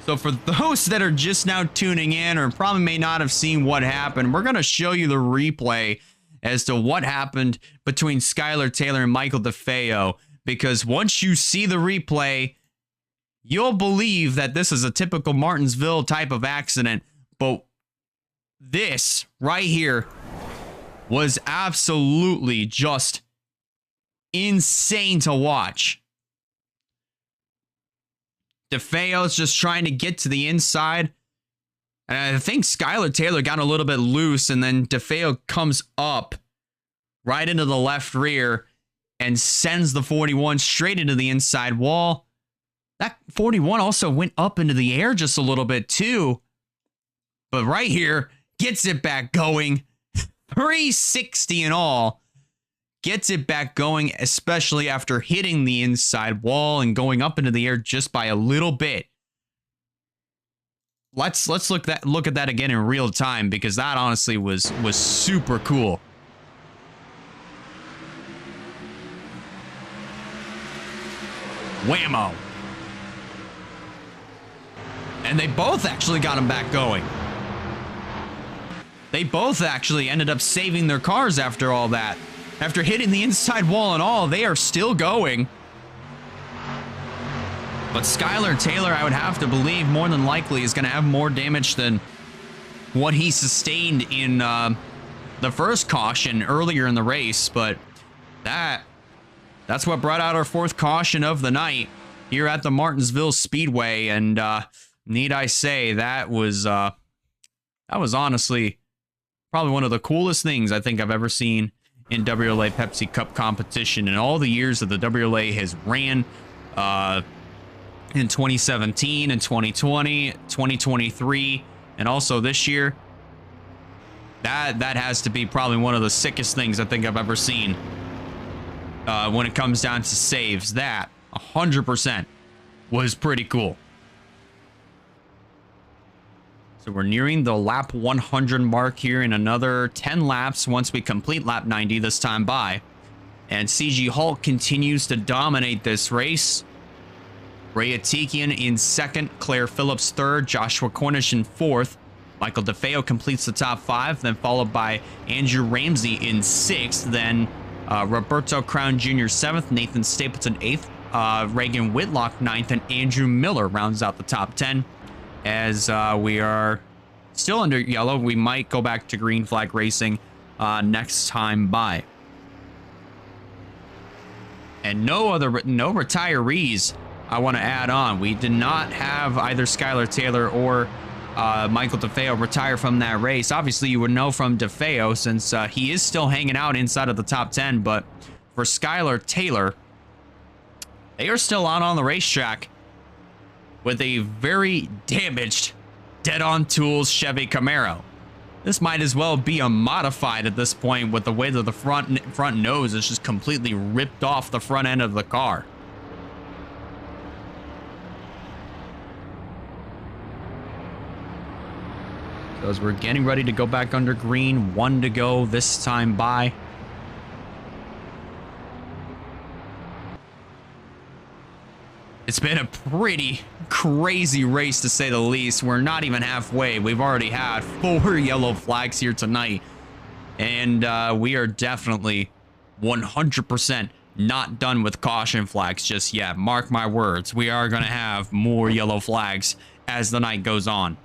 So for those that are just now tuning in or probably may not have seen what happened, we're going to show you the replay as to what happened between Skylar Taylor and Michael DeFeo, because once you see the replay, you'll believe that this is a typical Martinsville type of accident. But this right here was absolutely just insane to watch. DeFeo's just trying to get to the inside, and I think Skylar Taylor got a little bit loose, and then DeFeo comes up right into the left rear and sends the 41 straight into the inside wall. That 41 also went up into the air just a little bit too, but right here gets it back going. 360 in all, gets it back going, especially after hitting the inside wall and going up into the air just by a little bit. Let's look at that again in real time, because that honestly was super cool. Whammo. And they both actually got him back going. They both actually ended up saving their cars after all that. After hitting the inside wall and all, they are still going. But Skylar Taylor, I would have to believe, more than likely is going to have more damage than what he sustained in the first caution earlier in the race. But that that's what brought out our fourth caution of the night here at the Martinsville Speedway. And need I say, that was honestly probably one of the coolest things I think I've ever seen in WRLA Pepsi Cup competition in all the years that the WRLA has ran. In 2017 and 2020, 2023, and also this year. That has to be probably one of the sickest things I think I've ever seen when it comes down to saves. That 100% was pretty cool. So we're nearing the lap 100 mark here in another 10 laps once we complete lap 90 this time by. And CG Hulk continues to dominate this race. Ray Atikian in second, Claire Phillips third, Joshua Cornish in fourth. Michael DeFeo completes the top five, then followed by Andrew Ramsey in sixth, then Roberto Crown Jr. seventh, Nathan Stapleton eighth, Reagan Whitlock ninth, and Andrew Miller rounds out the top 10. As we are still under yellow, we might go back to green flag racing next time by. And no retirees I want to add on. We did not have either Skylar Taylor or Michael DeFeo retire from that race. Obviously, you would know from DeFeo since he is still hanging out inside of the top 10. But for Skylar Taylor, they are still out on the racetrack with a very damaged Dead on Tools Chevy Camaro. This might as well be a modified at this point with the way that the front nose is just completely ripped off the front end of the car. So as we're getting ready to go back under green, 1 to go this time by. It's been a pretty crazy race to say the least. We're not even halfway. We've already had 4 yellow flags here tonight. And we are definitely 100% not done with caution flags just yet. Mark my words. We are going to have more yellow flags as the night goes on.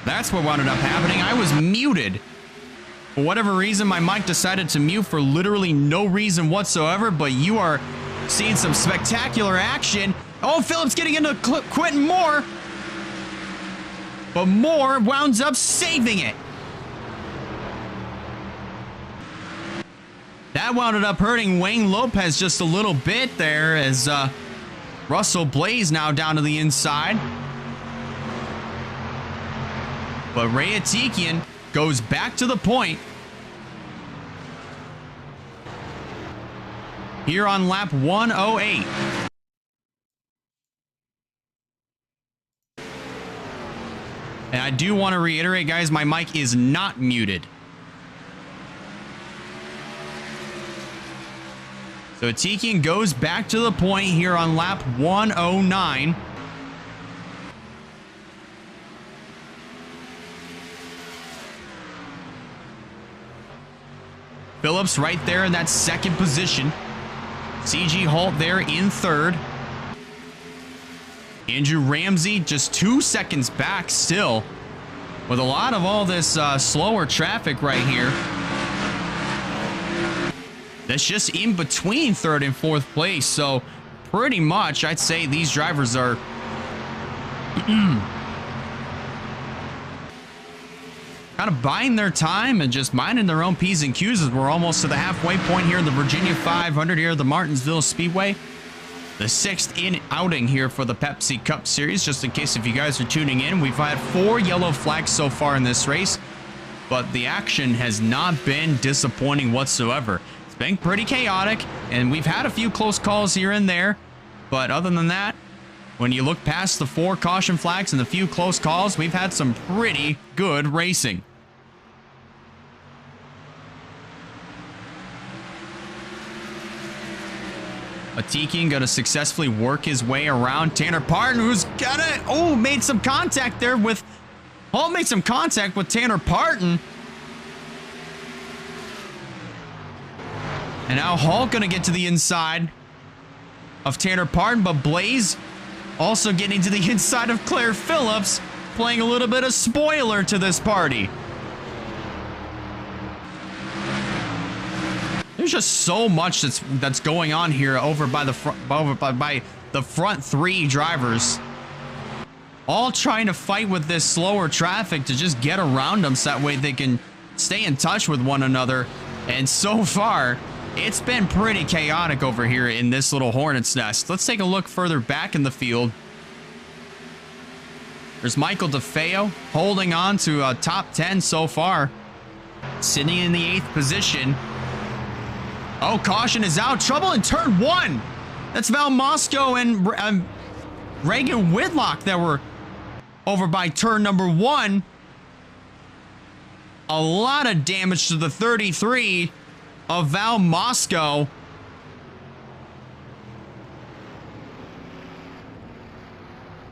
That's what wound up happening. I was muted. For whatever reason, my mic decided to mute for literally no reason whatsoever, but you are seeing some spectacular action. Oh, Phillips getting into Quentin Moore. But Moore wounds up saving it. That wound up hurting Wayne Lopez just a little bit there as Russell Blaze now down to the inside. But Ray Atikian goes back to the point here on lap 108. And I do want to reiterate, guys, my mic is not muted. So Atikian goes back to the point here on lap 109. Phillips right there in that second position. CG Holt there in third. Andrew Ramsey just 2 seconds back still. With a lot of all this slower traffic right here. That's just in between third and fourth place. So pretty much I'd say these drivers are kind of buying their time and just minding their own P's and Q's as we're almost to the halfway point here in the Virginia 500 here at the Martinsville Speedway. The 6th outing here for the Pepsi Cup Series. Just in case if you guys are tuning in, we've had 4 yellow flags so far in this race, but the action has not been disappointing whatsoever. It's been pretty chaotic, and we've had a few close calls here and there, but other than that, when you look past the 4 caution flags and the few close calls, we've had some pretty good racing. Atikian going to successfully work his way around Tanner Parton, who's gonna made some contact there with made some contact with Tanner Parton. And now Hall going to get to the inside of Tanner Parton, but Blaze also getting to the inside of Claire Phillips, playing a little bit of spoiler to this party. There's just so much that's going on here over by the front 3 drivers, all trying to fight with this slower traffic to just get around them so that way they can stay in touch with one another. And so far, it's been pretty chaotic over here in this little hornet's nest. Let's take a look further back in the field. There's Michael DeFeo holding on to a top 10 so far, sitting in the 8th position. Oh, caution is out. Trouble in turn 1. That's Val Moscow and Reagan Whitlock that were over by turn number 1. A lot of damage to the 33 of Val Moscow.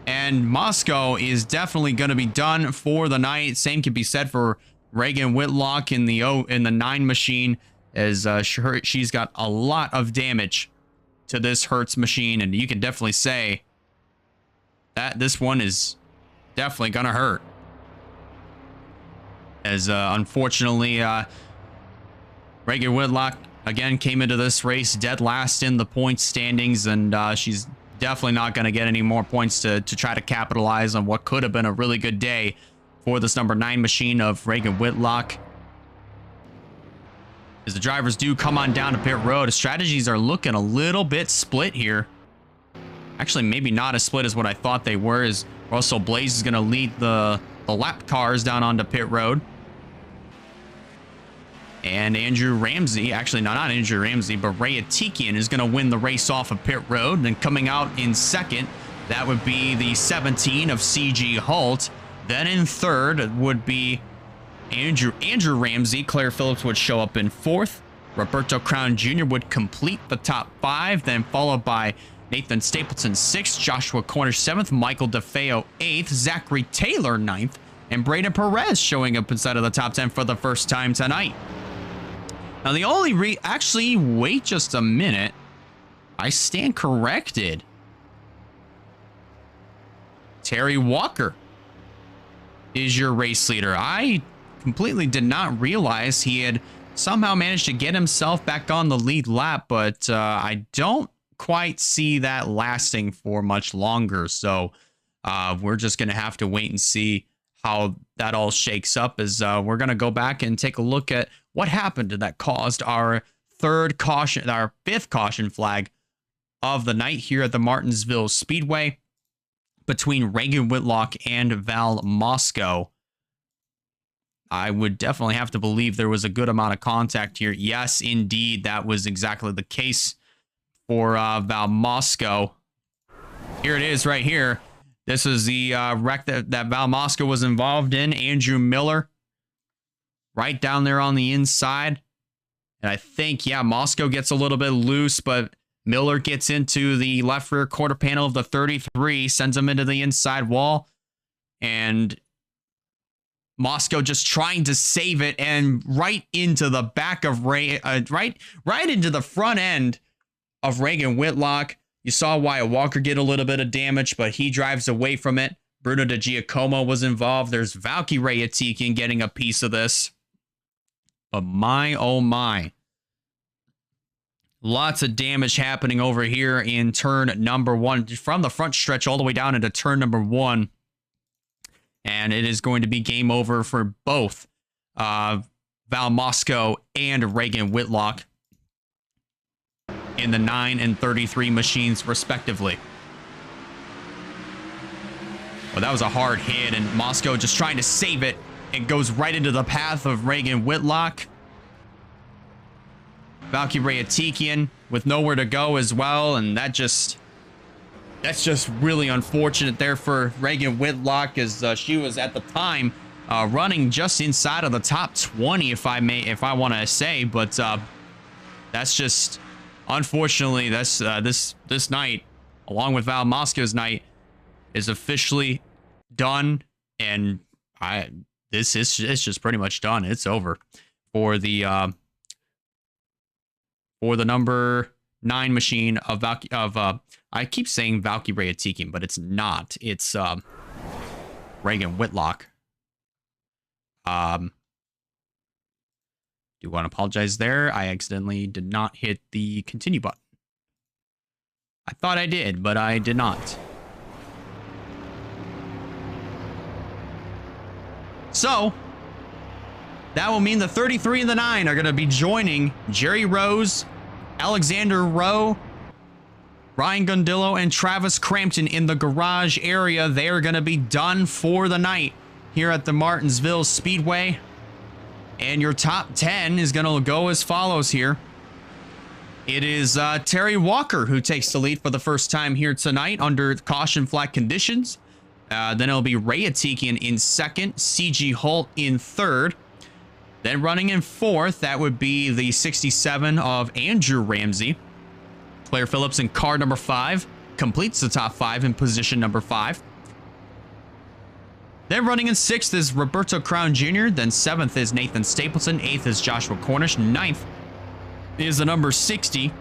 And Moscow is definitely going to be done for the night. Same can be said for Reagan Whitlock in the 9 machine, as she's got a lot of damage to this Hertz machine, and you can definitely say that this one is definitely gonna hurt, as unfortunately Reagan Whitlock again came into this race dead last in the points standings, and she's definitely not going to get any more points to try to capitalize on what could have been a really good day for this number 9 machine of Reagan Whitlock. As the drivers do come on down to pit road, the strategies are looking a little bit split here. Actually, maybe not as split as what I thought they were, as Russell Blaze is going to lead the lap cars down onto pit road. And Andrew Ramsey, actually not Andrew Ramsey, but Ray Atikian is going to win the race off of pit road. And then coming out in second, that would be the 17 of CG Holt. Then in third would be Andrew Ramsey. Claire Phillips would show up in 4th. Roberto Crown Jr. would complete the top 5, then followed by Nathan Stapleton 6th, Joshua Cornish 7th, Michael DeFeo 8th, Zachary Taylor 9th, and Braden Perez showing up inside of the top 10 for the first time tonight. Now the only actually, wait just a minute. I stand corrected. Terry Walker is your race leader. I completely did not realize he had somehow managed to get himself back on the lead lap, but I don't quite see that lasting for much longer. So we're just going to have to wait and see how that all shakes up, as we're going to go back and take a look at what happened that caused our fifth caution flag of the night here at the Martinsville Speedway between Reagan Whitlock and Val Mosco. I would definitely have to believe there was a good amount of contact here. Yes, indeed, that was exactly the case for Val Mosco. Here it is right here. This is the wreck that Val Mosco was involved in. Andrew Miller right down there on the inside. And I think, yeah, Mosco gets a little bit loose, but Miller gets into the left rear quarter panel of the 33, sends him into the inside wall. And Mosco just trying to save it, and right into the back of right into the front end of Reagan Whitlock. You saw Wyatt Walker get a little bit of damage, but he drives away from it. Bruno De Giacomo was involved. There's Valky Rayatikian getting a piece of this. But my, oh my. Lots of damage happening over here in turn number 1. From the front stretch all the way down into turn number 1. And it is going to be game over for both Val Mosco and Reagan Whitlock in the 9 and 33 machines, respectively. Well, that was a hard hit, and Mosco just trying to save it. It goes right into the path of Reagan Whitlock. Valky Rayatikian with nowhere to go as well, and that's just really unfortunate there for Reagan Whitlock, as she was at the time running just inside of the top 20, if I want to say, but that's just, unfortunately, that's this night, along with Val Mosco's night, is officially done, and it's just pretty much done. It's over for the number 9 machine of I keep saying Valky Rayatikian, but it's not. It's Reagan Whitlock. Do want to apologize there. I accidentally did not hit the continue button. I thought I did, but I did not. So, that will mean the 33 and the 9 are going to be joining Jerry Rose, Alexander Rowe, Ryan Gundillo, and Travis Crampton in the garage area. They are going to be done for the night here at the Martinsville Speedway. And your top 10 is going to go as follows here. It is Terry Walker who takes the lead for the first time here tonight under caution flag conditions. Then it'll be Rayatikian in second, CG Holt in third. Then running in fourth, that would be the 67 of Andrew Ramsey. Claire Phillips in car number 5 completes the top 5 in position number 5. Then running in 6th is Roberto Crown Jr. Then 7th is Nathan Stapleton. 8th is Joshua Cornish. 9th is the number 60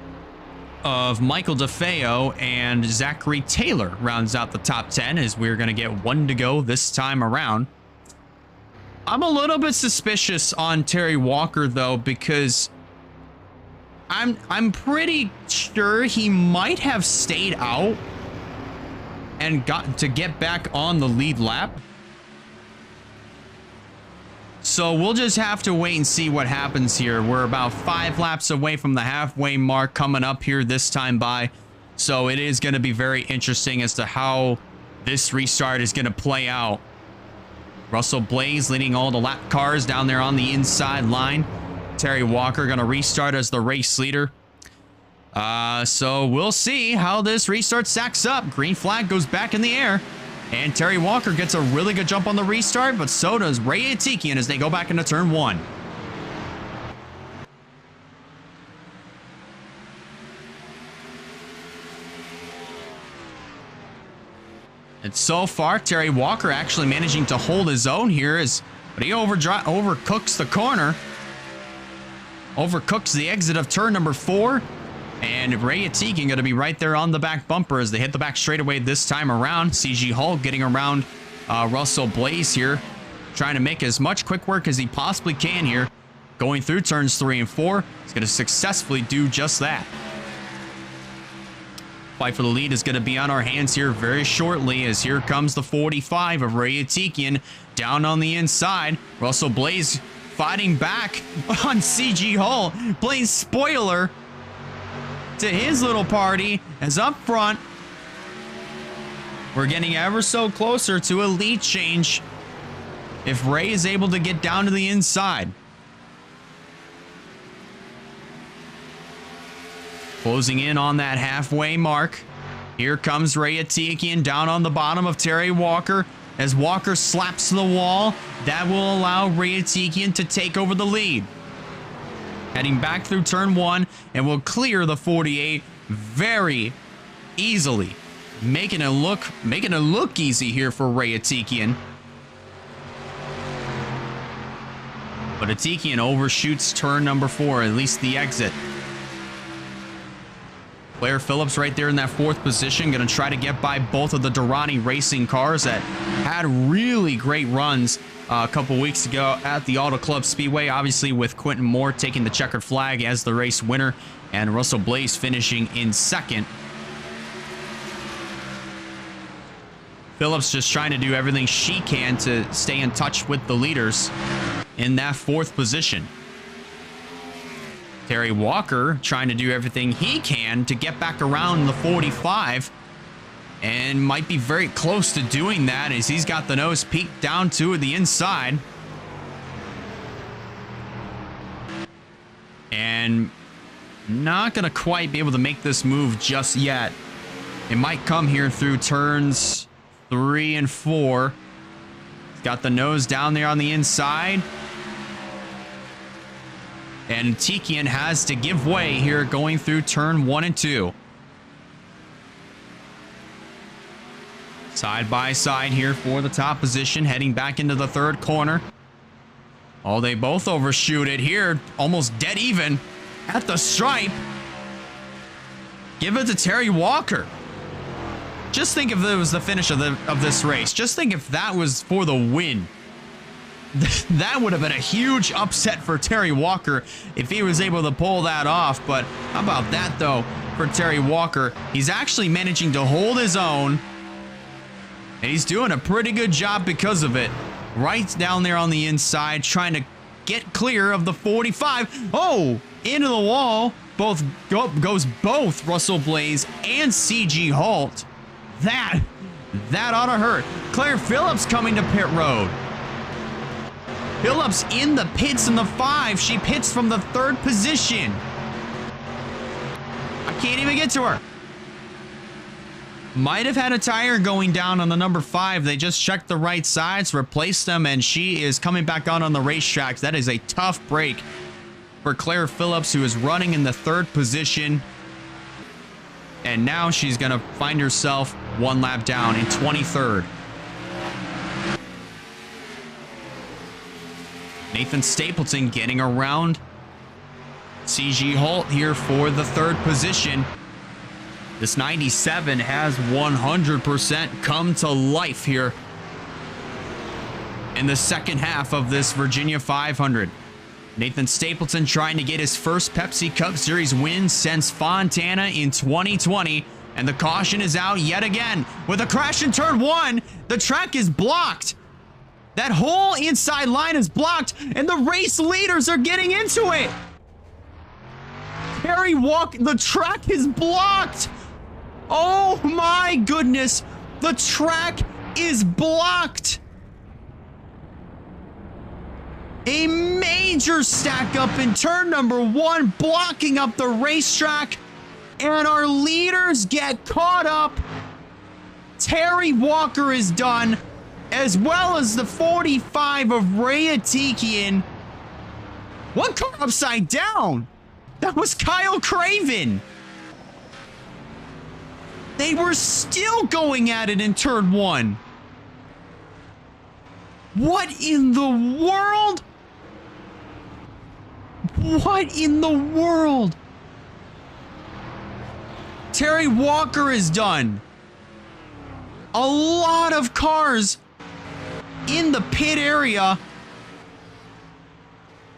of Michael DeFeo, and Zachary Taylor rounds out the top 10, as we're going to get 1 to go this time around. I'm a little bit suspicious on Terry Walker, though, because I'm pretty sure he might have stayed out and gotten to get back on the lead lap. So we'll just have to wait and see what happens here. We're about 5 laps away from the halfway mark coming up here this time by. So it is going to be very interesting as to how this restart is going to play out. Russell Blaze leading all the lap cars down there on the inside line. Terry Walker going to restart as the race leader. So we'll see how this restart stacks up. Green flag goes back in the air. And Terry Walker gets a really good jump on the restart, but so does Rayatikian as they go back into turn 1. And so far, Terry Walker actually managing to hold his own here, but he overcooks the corner. Overcooks the exit of turn number 4. And Rayatikian going to be right there on the back bumper as they hit the back straightaway this time around. CG Hull getting around Russell Blaze here. trying to make as much quick work as he possibly can here. Going through turns 3 and 4. He's going to successfully do just that. Fight for the lead is going to be on our hands here very shortly, as here comes the 45 of Ray Atikian down on the inside. Russell Blaze fighting back on CG Hull, playing spoiler to his little party, as up front we're getting ever so closer to a lead change if Ray is able to get down to the inside. Closing in on that halfway mark. Here comes Ray Atikian down on the bottom of Terry Walker. As Walker slaps to the wall, that will allow Ray Atikian to take over the lead. Heading back through turn 1 and will clear the 48 very easily. Making it look easy here for Ray Atikian. But Atikian overshoots turn number 4, at least the exit. Claire Phillips right there in that 4th position, going to try to get by both of the Durrani Racing cars that had really great runs a couple weeks ago at the Auto Club Speedway. Obviously with Quentin Moore taking the checkered flag as the race winner and Russell Blaze finishing in 2nd. Phillips just trying to do everything she can to stay in touch with the leaders in that 4th position. Terry Walker trying to do everything he can to get back around the 45 and might be very close to doing that as he's got the nose peaked down to the inside. And not going to quite be able to make this move just yet. It might come here through turns 3 and 4. He's got the nose down there on the inside. And Atikian has to give way here going through turn 1 and 2. Side by side here for the top position, heading back into the 3rd corner. Oh, they both overshoot it here, almost dead even at the stripe. Give it to Terry Walker. Just think if it was the finish of this race. Just think if that was for the win. That would have been a huge upset for Terry Walker if he was able to pull that off. But how about that, though, for Terry Walker? He's actually managing to hold his own. And he's doing a pretty good job because of it. Right down there on the inside, trying to get clear of the 45. Oh, into the wall. Goes both Russell Blaze and CG Halt. That ought to hurt. Claire Phillips coming to pit road. Phillips in the pits in the 5. She pits from the 3rd position. I can't even get to her. Might have had a tire going down on the number 5. They just checked the right sides, replaced them, and she is coming back on the racetrack. That is a tough break for Claire Phillips, who is running in the 3rd position. And now she's going to find herself 1 lap down in 23rd. Nathan Stapleton getting around CG Halt here for the 3rd position. This 97 has 100% come to life here in the 2nd half of this Virginia 500. Nathan Stapleton trying to get his first Pepsi Cup Series win since Fontana in 2020. And the caution is out yet again. With a crash in turn 1, the track is blocked. That whole inside line is blocked, and the race leaders are getting into it. Terry Walker, the track is blocked. Oh my goodness, the track is blocked. A major stack up in turn number 1, blocking up the racetrack, and our leaders get caught up. Terry Walker is done, as well as the 45 of Ray Atikian. One car upside down. That was Kyle Craven. They were still going at it in turn 1. What in the world? What in the world? Terry Walker is done. A lot of cars in the pit area.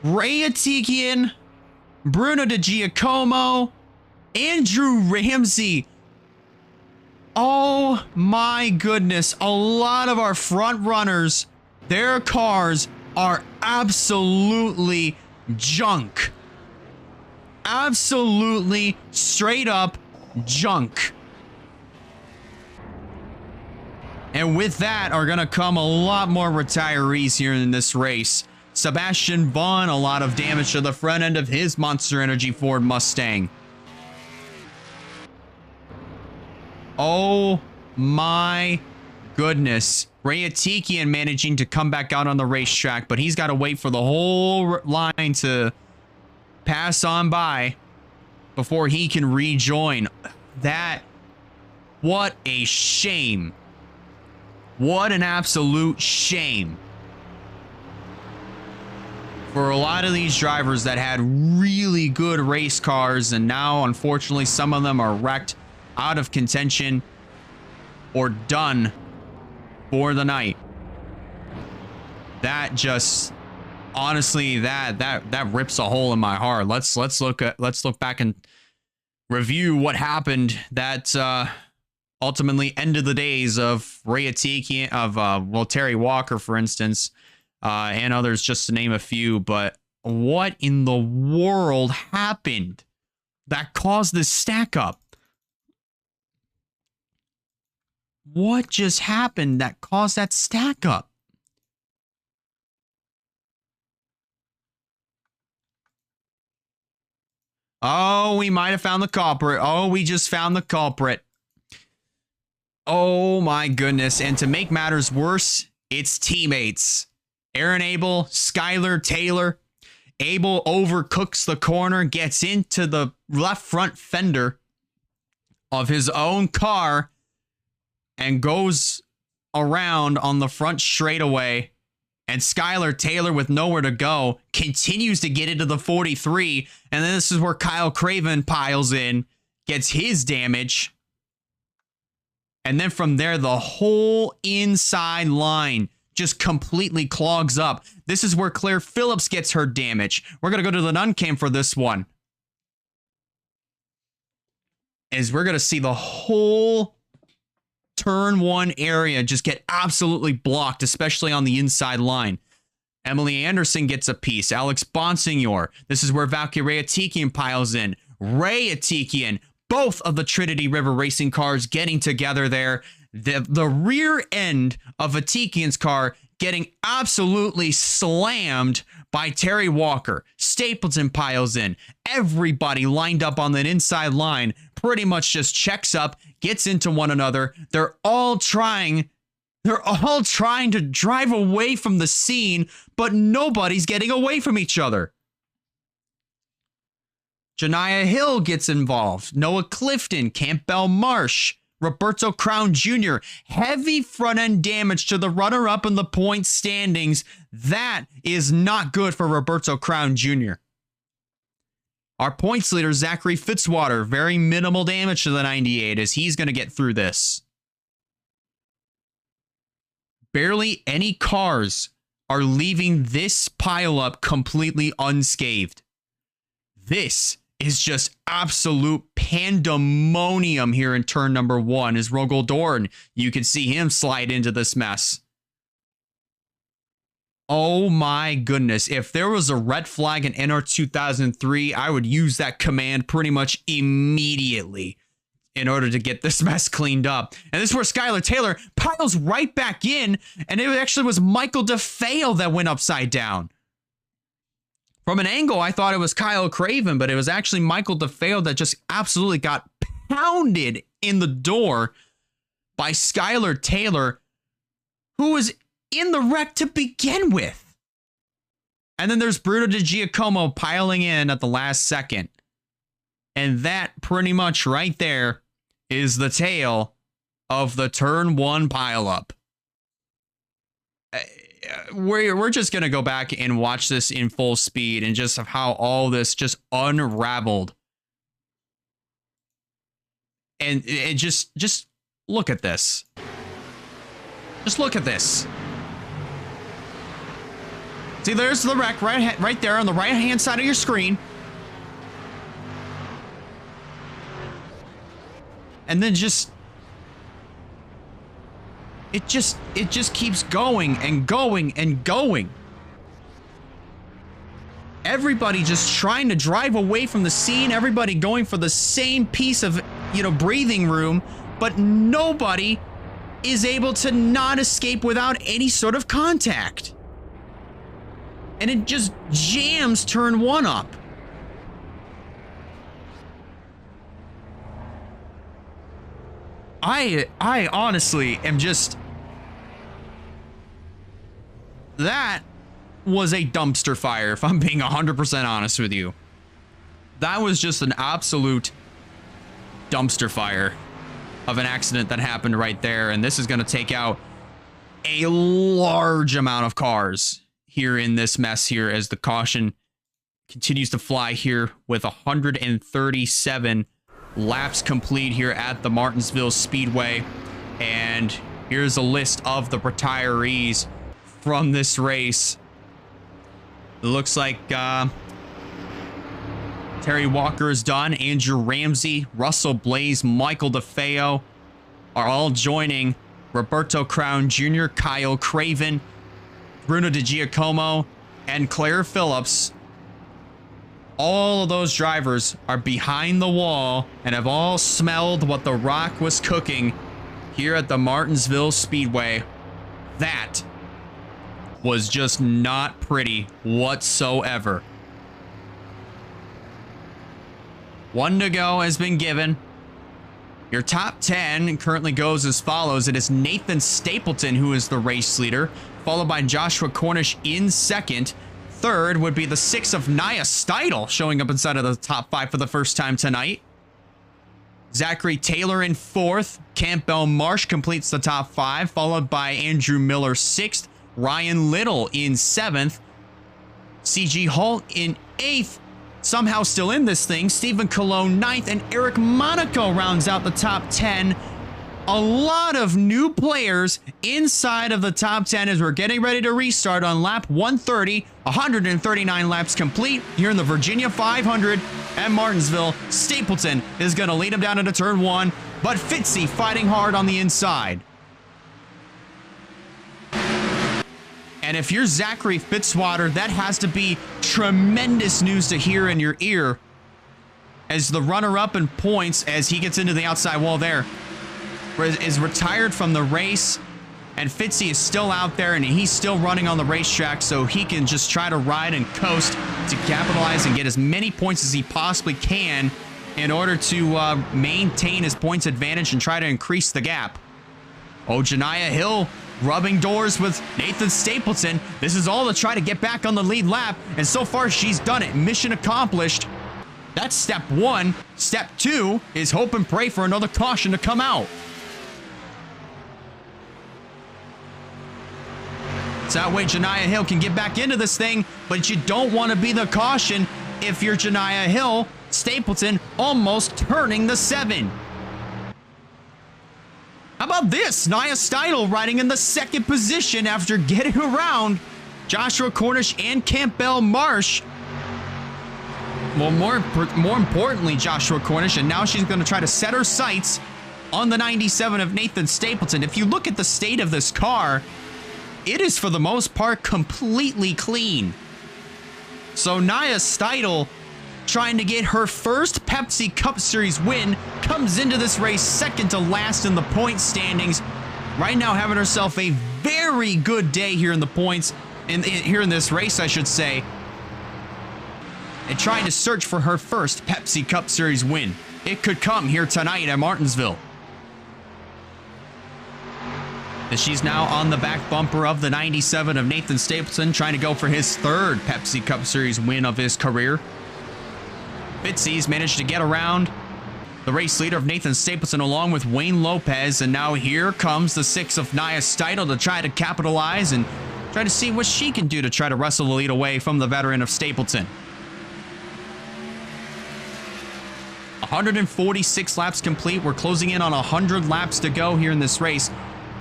Ray Atikian, Bruno Di Giacomo, Andrew Ramsey. Oh my goodness. A lot of our front runners, their cars are absolutely junk. Absolutely straight up junk. And with that are going to come a lot more retirees here in this race. Sebastian Vaughn, a lot of damage to the front end of his Monster Energy Ford Mustang. Oh my goodness. Ray Atikian managing to come back out on the racetrack, but he's got to wait for the whole line to pass on by before he can rejoin. What a shame. What an absolute shame. For a lot of these drivers that had really good race cars, and now unfortunately some of them are wrecked, out of contention, or done for the night. That just, honestly, that rips a hole in my heart. Let's look back and review what happened that ultimately ended the days of Ray Atikian, of Terry Walker, for instance, and others, just to name a few. But what in the world happened that caused this stack up? What just happened that caused that stack up? Oh, we might have found the culprit. Oh, we just found the culprit. Oh my goodness. And to make matters worse, it's teammates. Aaron Abel, Skylar Taylor. Abel overcooks the corner, gets into the left front fender of his own car, and goes around on the front straightaway. And Skylar Taylor, with nowhere to go, continues to get into the 43. And then this is where Kyle Craven piles in, gets his damage. And then from there, the whole inside line just completely clogs up. This is where Claire Phillips gets her damage. We're going to go to the Nuncam for this one. As we're going to see the whole turn one area just get absolutely blocked, especially on the inside line. Emily Anderson gets a piece. Alex Bonsignor. This is where Valkyrie Atikian piles in. Ray Atikian. Both of the Trinity River Racing cars getting together there. The rear end of Atikian's car getting absolutely slammed by Terry Walker. Stapleton piles in. Everybody lined up on that inside line pretty much just checks up, gets into one another. They're all trying to drive away from the scene, but nobody's getting away from each other. Janiah Hill gets involved. Noah Clifton, Campbell Marsh, Roberto Crown Jr. Heavy front end damage to the runner-up in the point standings. That is not good for Roberto Crown Jr. Our points leader, Zachary Fitzwater, very minimal damage to the 98 as he's going to get through this. Barely any cars are leaving this pileup completely unscathed. This is just absolute pandemonium here in turn number one as Rogel Dorn. You can see him slide into this mess. Oh my goodness. If there was a red flag in NR 2003, I would use that command pretty much immediately in order to get this mess cleaned up. And this is where Skylar Taylor piles right back in, and it actually was Michael DeFeo that went upside down. From an angle, I thought it was Kyle Craven, but it was actually Michael DeFeo that just absolutely got pounded in the door by Skylar Taylor, who was in the wreck to begin with. And then there's Bruno Di Giacomo piling in at the last second. And that pretty much right there is the tale of the turn one pileup. We're just going to go back and watch this in full speed and just of how all this just unraveled. And it just look at this. Just look at this. See, there's the wreck right there on the right-hand side of your screen. And then it just keeps going and going and going. Everybody just trying to drive away from the scene, everybody going for the same piece of, breathing room, but nobody is able to not escape without any sort of contact. And it just jams turn 1 up. I honestly am just... That was a dumpster fire, if I'm being 100% honest with you. That was just an absolute dumpster fire of an accident that happened right there. And this is going to take out a large amount of cars here in this mess here as the caution continues to fly here with 137 laps complete here at the Martinsville Speedway. And here's a list of the retirees from this race. It looks like Terry Walker is done. Andrew Ramsey, Russell Blaze, Michael DeFeo are all joining Roberto Crown Jr., Kyle Craven, Bruno DiGiacomo, and Claire Phillips. All of those drivers are behind the wall and have all smelled what The Rock was cooking here at the Martinsville Speedway. That was just not pretty whatsoever. 1 to go has been given. Your top 10 currently goes as follows. It is Nathan Stapleton, who is the race leader, followed by Joshua Cornish in second. Third would be the 6 of Nia Steidel, showing up inside of the top 5 for the first time tonight. Zachary Taylor in fourth. Campbell Marsh completes the top 5, followed by Andrew Miller 6th. Ryan Little in 7th. CG Holt in 8th. Somehow still in this thing. Stephen Cologne 9th. And Eric Monaco rounds out the top 10. A lot of new players inside of the top 10 as we're getting ready to restart on lap 130. 139 laps complete here in the Virginia 500 at Martinsville. Stapleton is going to lead him down into turn 1, but Fitzy fighting hard on the inside. And if you're Zachary Fitzwater, that has to be tremendous news to hear in your ear as the runner-up in points, as he gets into the outside wall there, is retired from the race, and Fitzy is still out there and he's still running on the racetrack, so he can just try to ride and coast to capitalize and get as many points as he possibly can in order to maintain his points advantage and try to increase the gap. Oh, Janiyah Hill rubbing doors with Nathan Stapleton. This is all to try to get back on the lead lap, and so far she's done it. Mission accomplished. That's step 1. Step 2 is hope and pray for another caution to come out. So that way Janiyah Hill can get back into this thing, but you don't want to be the caution if you're Janiyah Hill. Stapleton almost turning the 7. How about this? Nia Steidel riding in the 2nd position after getting around Joshua Cornish and Campbell Marsh. Well, more importantly, Joshua Cornish, and now she's going to try to set her sights on the 97 of Nathan Stapleton. If you look at the state of this car, it is for the most part completely clean. So Nia Steidel, trying to get her first Pepsi Cup Series win, comes into this race second to last in the point standings. Right now having herself a very good day here in the points, here in this race, I should say, and trying to search for her first Pepsi Cup Series win. It could come here tonight at Martinsville. As she's now on the back bumper of the 97 of Nathan Stapleton, trying to go for his 3rd Pepsi Cup Series win of his career. Fitzy's managed to get around the race leader of Nathan Stapleton along with Wayne Lopez, and now here comes the 6 of Nia Steidel to try to capitalize and try to see what she can do to try to wrestle the lead away from the veteran of Stapleton. 146 laps complete. We're closing in on 100 laps to go here in this race.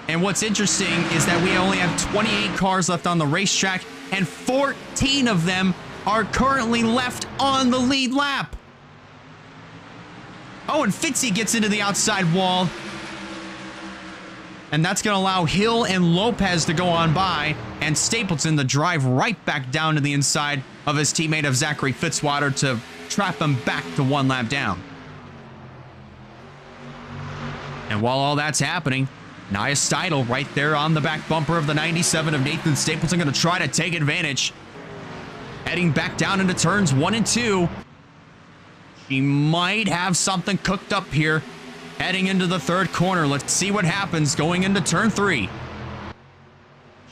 And what's interesting is that we only have 28 cars left on the racetrack. and 14 of them are currently left on the lead lap. Oh, and Fitzy gets into the outside wall. And that's going to allow Hill and Lopez to go on by, and Stapleton to drive right back down to the inside of his teammate of Zachary Fitzwater to trap him back to 1 lap down. And while all that's happening, Nia Steidl right there on the back bumper of the 97 of Nathan Stapleton, going to try to take advantage. Heading back down into turns 1 and 2. She might have something cooked up here. Heading into the 3rd corner. Let's see what happens going into turn 3.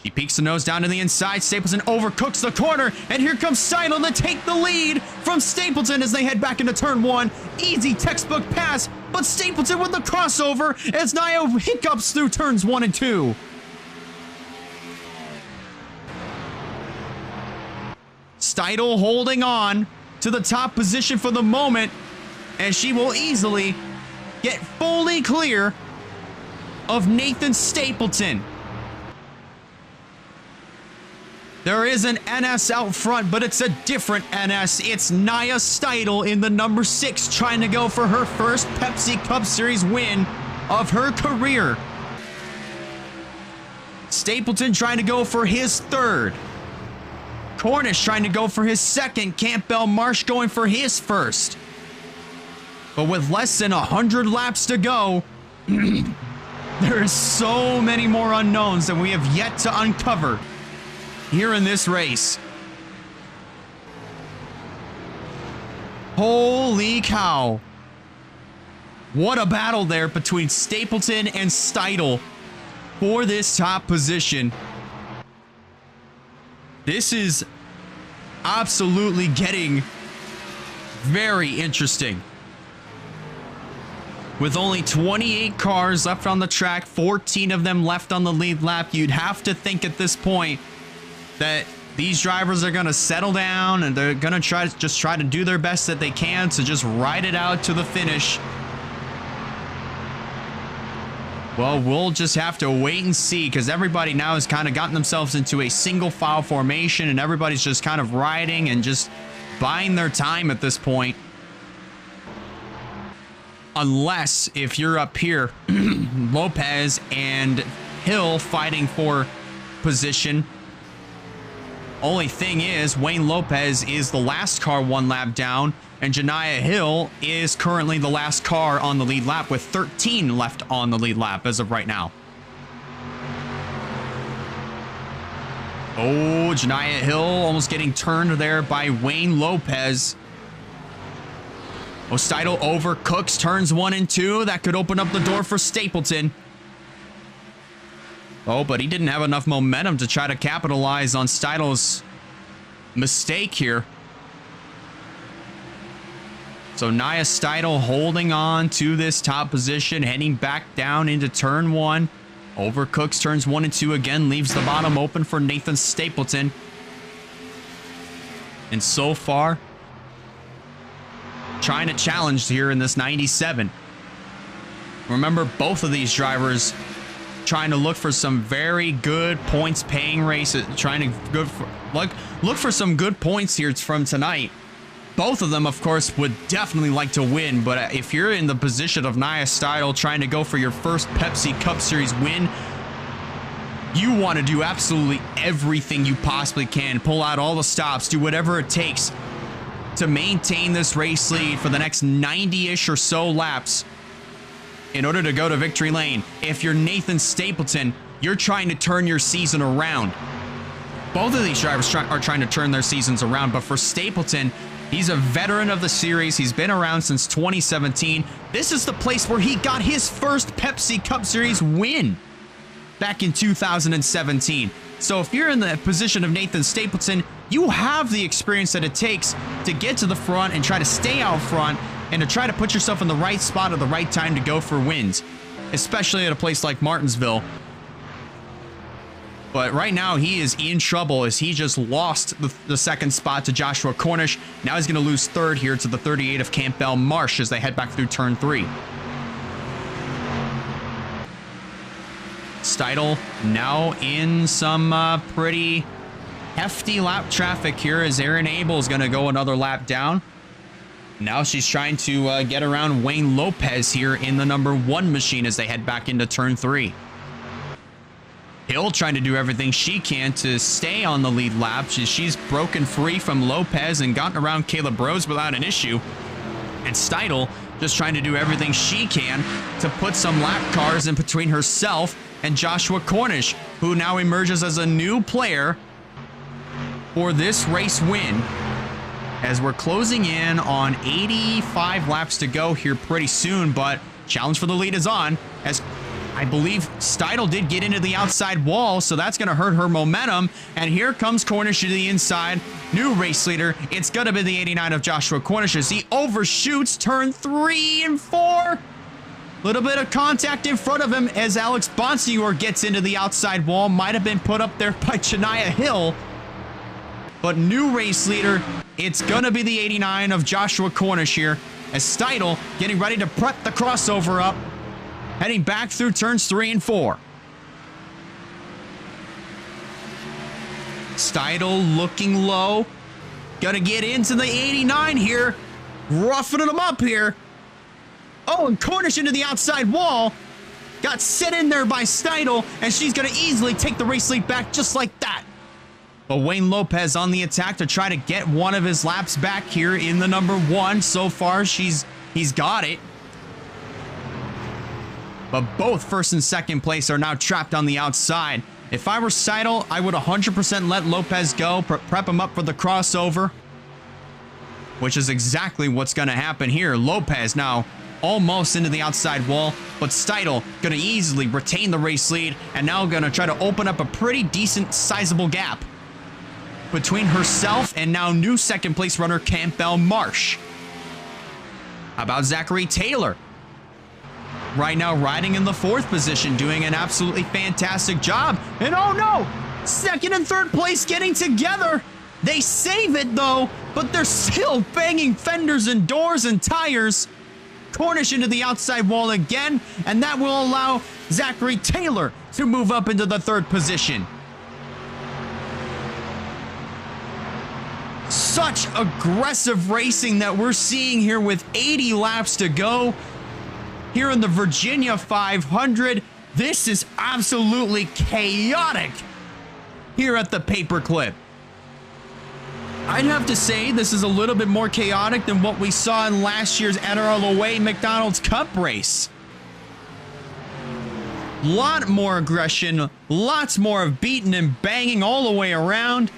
She peeks the nose down to the inside. Stapleton overcooks the corner. And here comes Steidl to take the lead from Stapleton as they head back into turn 1. Easy textbook pass. But Stapleton with the crossover as Nia hiccups through turns 1 and 2. Steidl holding on to the top position for the moment. And she will easily get fully clear of Nathan Stapleton. There is an NS out front, but it's a different NS. It's Nia Steidl in the number 6 trying to go for her first Pepsi Cup Series win of her career. Stapleton trying to go for his 3rd. Cornish trying to go for his 2nd. Campbell Marsh going for his 1st. But with less than 100 laps to go, there is so many more unknowns that we have yet to uncover here in this race. Holy cow. What a battle there between Stapleton and Steidl for this top position. This is absolutely getting very interesting. With only 28 cars left on the track, 14 of them left on the lead lap, you'd have to think at this point that these drivers are going to settle down and they're going to try to do their best that they can to just ride it out to the finish. Well, we'll just have to wait and see, because everybody now has kind of gotten themselves into a single file formation and everybody's just kind of riding and just buying their time at this point. Unless if you're up here, Lopez and Hill fighting for position. Only thing is, Wayne Lopez is the last car 1 lap down, and Janiah Hill is currently the last car on the lead lap with 13 left on the lead lap as of right now. Oh, Janiah Hill almost getting turned there by Wayne Lopez. Steidl overcooks turns 1 and 2. That could open up the door for Stapleton. Oh, but he didn't have enough momentum to try to capitalize on Steidl's mistake here. So Nia Steidl holding on to this top position, heading back down into turn 1. Overcooks turns 1 and 2 again, leaves the bottom open for Nathan Stapleton. And so far, trying to challenge here in this 97. Remember, both of these drivers trying to look for some very good points paying races, trying to look for some good points here from tonight. Both of them, of course, would definitely like to win, but if you're in the position of Nia Steidl trying to go for your first Pepsi Cup Series win, you want to do absolutely everything you possibly can. Pull out all the stops, do whatever it takes to maintain this race lead for the next 90-ish or so laps in order to go to victory lane. If you're Nathan Stapleton, you're trying to turn your season around. Both of these drivers are trying to turn their seasons around, but for Stapleton, he's a veteran of the series. He's been around since 2017. This is the place where he got his first Pepsi Cup Series win back in 2017. So if you're in the position of Nathan Stapleton, you have the experience that it takes to get to the front and try to stay out front and to try to put yourself in the right spot at the right time to go for wins, especially at a place like Martinsville. But right now, he is in trouble as he just lost the 2nd spot to Joshua Cornish. Now he's going to lose 3rd here to the 38 of Campbell Marsh as they head back through turn 3. Steidl now in some pretty hefty lap traffic here as Erin Abel is going to go another lap down. Now she's trying to get around Wayne Lopez here in the number 1 machine as they head back into turn 3. Hill trying to do everything she can to stay on the lead lap. She's broken free from Lopez and gotten around Caleb Rose without an issue. And Steidl just trying to do everything she can to put some lap cars in between herself and Joshua Cornish, who now emerges as a new player for this race win. As we're closing in on 85 laps to go here pretty soon, but challenge for the lead is on, as I believe Steidl did get into the outside wall, so that's going to hurt her momentum. And here comes Cornish to the inside. New race leader. It's going to be the 89 of Joshua Cornish as he overshoots turn 3 and 4. Little bit of contact in front of him as Alex Bonsior gets into the outside wall. Might have been put up there by Chania Hill. But new race leader, it's going to be the 89 of Joshua Cornish here as Steidl getting ready to prep the crossover up, heading back through turns 3 and 4. Steidl looking low. Gonna get into the 89 here. Roughing them up here. Oh, and Cornish into the outside wall. Got set in there by Steidl, and she's gonna easily take the race lead back just like that. But Wayne Lopez on the attack to try to get one of his laps back here in the number 1. So far, he's got it. But both first and second place are now trapped on the outside. If I were Steidl, I would 100% let Lopez go, prep him up for the crossover, which is exactly what's going to happen here. Lopez now almost into the outside wall, but Steidl going to easily retain the race lead and now going to try to open up a pretty decent, sizable gap between herself and now new second place runner Campbell Marsh. How about Zachary Taylor? Right now riding in the 4th position, doing an absolutely fantastic job. And oh no, 2nd and 3rd place getting together. They save it though, but they're still banging fenders and doors and tires. Cornish into the outside wall again, and that will allow Zachary Taylor to move up into the 3rd position. Such aggressive racing that we're seeing here with 80 laps to go. Here in the Virginia 500, this is absolutely chaotic here at the Paperclip. I'd have to say this is a little bit more chaotic than what we saw in last year's WRLA McDonald's Cup race. Lot more aggression, lots more of beating and banging all the way around.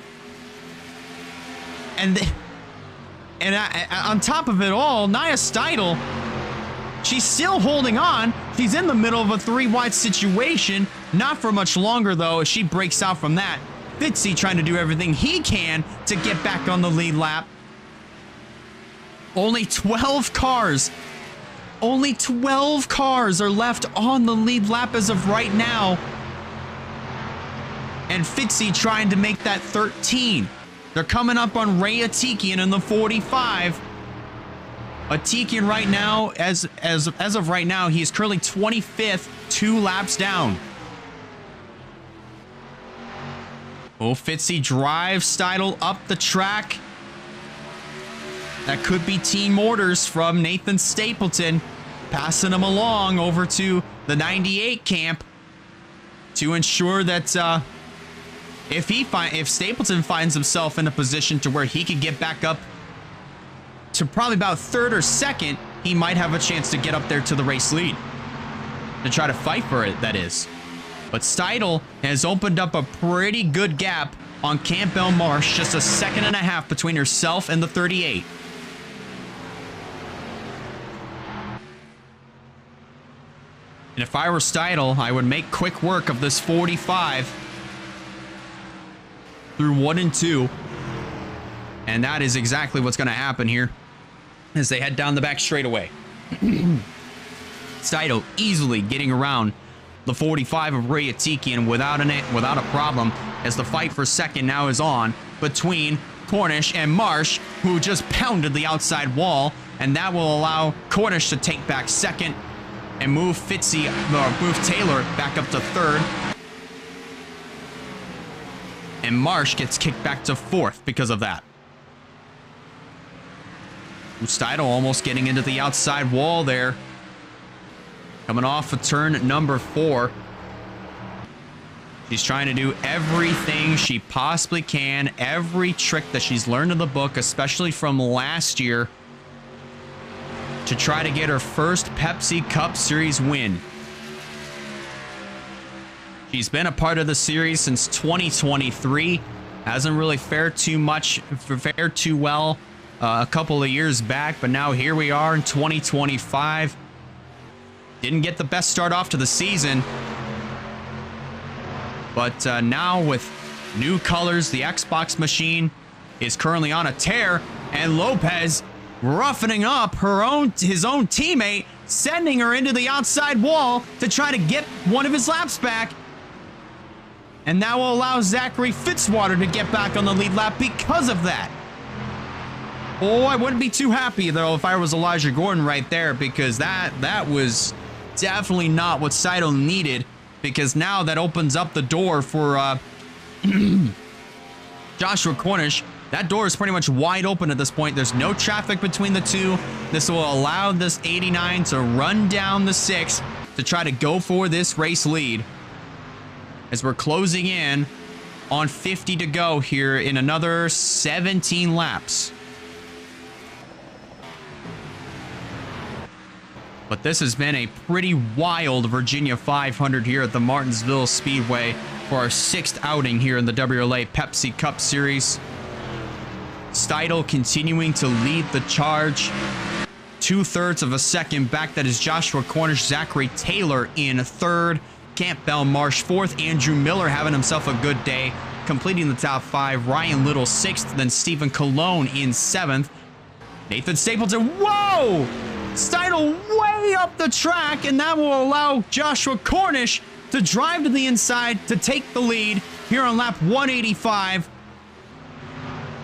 And on top of it all, Nia Steidl, she's still holding on. She's in the middle of a 3-wide situation. Not for much longer, though, as she breaks out from that. Fitzy trying to do everything he can to get back on the lead lap. Only 12 cars. Only 12 cars are left on the lead lap as of right now. And Fitzy trying to make that 13. They're coming up on Ray Atikian in the 45. Atikian right now, as of right now, he is currently 25th, 2 laps down. Oh, Fitzy drives Steidl up the track. That could be team orders from Nathan Stapleton, passing him along over to the 98 camp to ensure that if Stapleton finds himself in a position to where he could get back up to probably about 3rd or 2nd, he might have a chance to get up there to the race lead. To try to fight for it, that is. But Steidl has opened up a pretty good gap on Campbell Marsh, just 1.5 seconds between herself and the 38. And if I were Steidl, I would make quick work of this 45 through 1 and 2. And that is exactly what's going to happen here as they head down the back straightaway. Steidl easily getting around the 45 of Ray Atikian without a problem, as the fight for second now is on between Cornish and Marsh, who just pounded the outside wall, and that will allow Cornish to take back second and move Taylor back up to 3rd. And Marsh gets kicked back to 4th because of that. Steidl almost getting into the outside wall there. Coming off of turn number 4. She's trying to do everything she possibly can, every trick that she's learned in the book, especially from last year, to try to get her first Pepsi Cup Series win. She's been a part of the series since 2023. Hasn't really fared too well a couple of years back, but now here we are in 2025. Didn't get the best start off to the season, but now with new colors, the Xbox machine is currently on a tear, and Lopez roughening up his own teammate, sending her into the outside wall to try to get one of his laps back. And that will allow Zachary Fitzwater to get back on the lead lap because of that. Oh, I wouldn't be too happy, though, if I was Elijah Gordon right there, because that was definitely not what Seidel needed, because now that opens up the door for Joshua Cornish. That door is pretty much wide open at this point. There's no traffic between the two. This will allow this 89 to run down the 6 to try to go for this race lead, as we're closing in on 50 to go here in another 17 laps. But this has been a pretty wild Virginia 500 here at the Martinsville Speedway for our 6th outing here in the WRLA Pepsi Cup Series. Steidl continuing to lead the charge. 2/3 of a second back. That is Joshua Cornish, Zachary Taylor in 3rd. Campbell Marsh 4th. Andrew Miller having himself a good day, completing the top 5. Ryan Little 6th. Then Stephen Colon in 7th. Nathan Stapleton. Whoa! Steidl way up the track, and that will allow Joshua Cornish to drive to the inside to take the lead here on lap 185.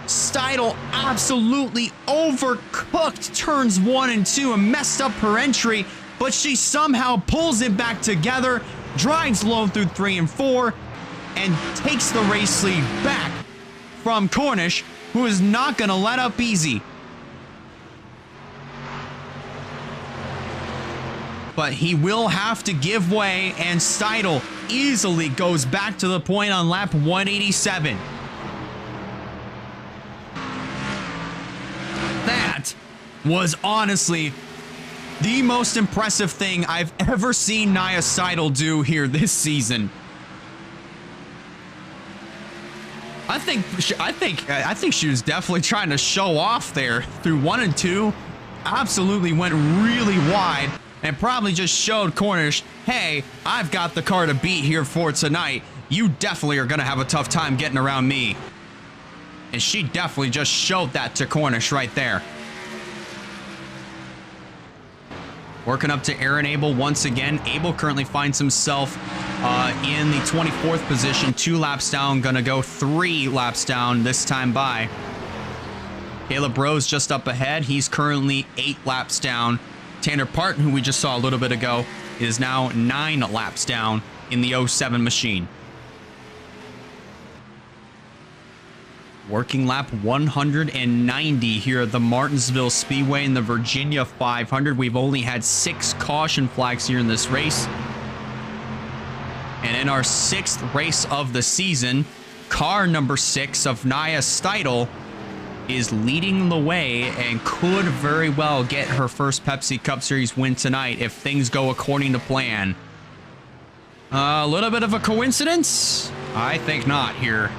Steidl absolutely overcooked turns 1 and 2 and messed up her entry, but she somehow pulls it back together, drives low through 3 and 4, and takes the race lead back from Cornish, who is not going to let up easy. But he will have to give way, and Steidl easily goes back to the point on lap 187. That was honestly the most impressive thing I've ever seen Nia Steidl do here this season. I think she was definitely trying to show off there through 1 and 2. Absolutely went really wide and probably just showed Cornish, hey, I've got the car to beat here for tonight. You definitely are going to have a tough time getting around me. And she definitely just showed that to Cornish right there. Working up to Aaron Abel once again. Abel currently finds himself in the 24th position, 2 laps down, gonna go 3 laps down this time by. Caleb Rose just up ahead. He's currently 8 laps down. Tanner Parton, who we just saw a little bit ago, is now 9 laps down in the 07 machine. Working lap 190 here at the Martinsville Speedway in the Virginia 500. We've only had 6 caution flags here in this race. And in our 6th race of the season, car number 6 of Nia Steidl is leading the way and could very well get her first Pepsi Cup Series win tonight if things go according to plan. A little bit of a coincidence? I think not here.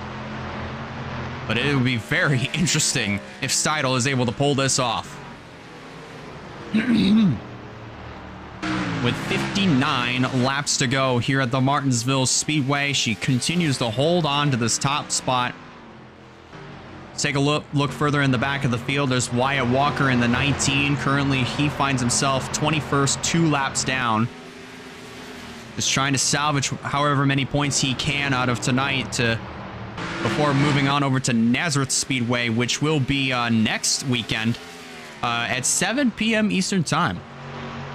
But it would be very interesting if Steidl is able to pull this off. With 59 laps to go here at the Martinsville Speedway, she continues to hold on to this top spot. Let's take a look further in the back of the field. There's Wyatt Walker in the 19. Currently, he finds himself 21st, 2 laps down. Just trying to salvage however many points he can out of tonight before moving on over to Nazareth Speedway, which will be next weekend at 7 p.m. Eastern Time.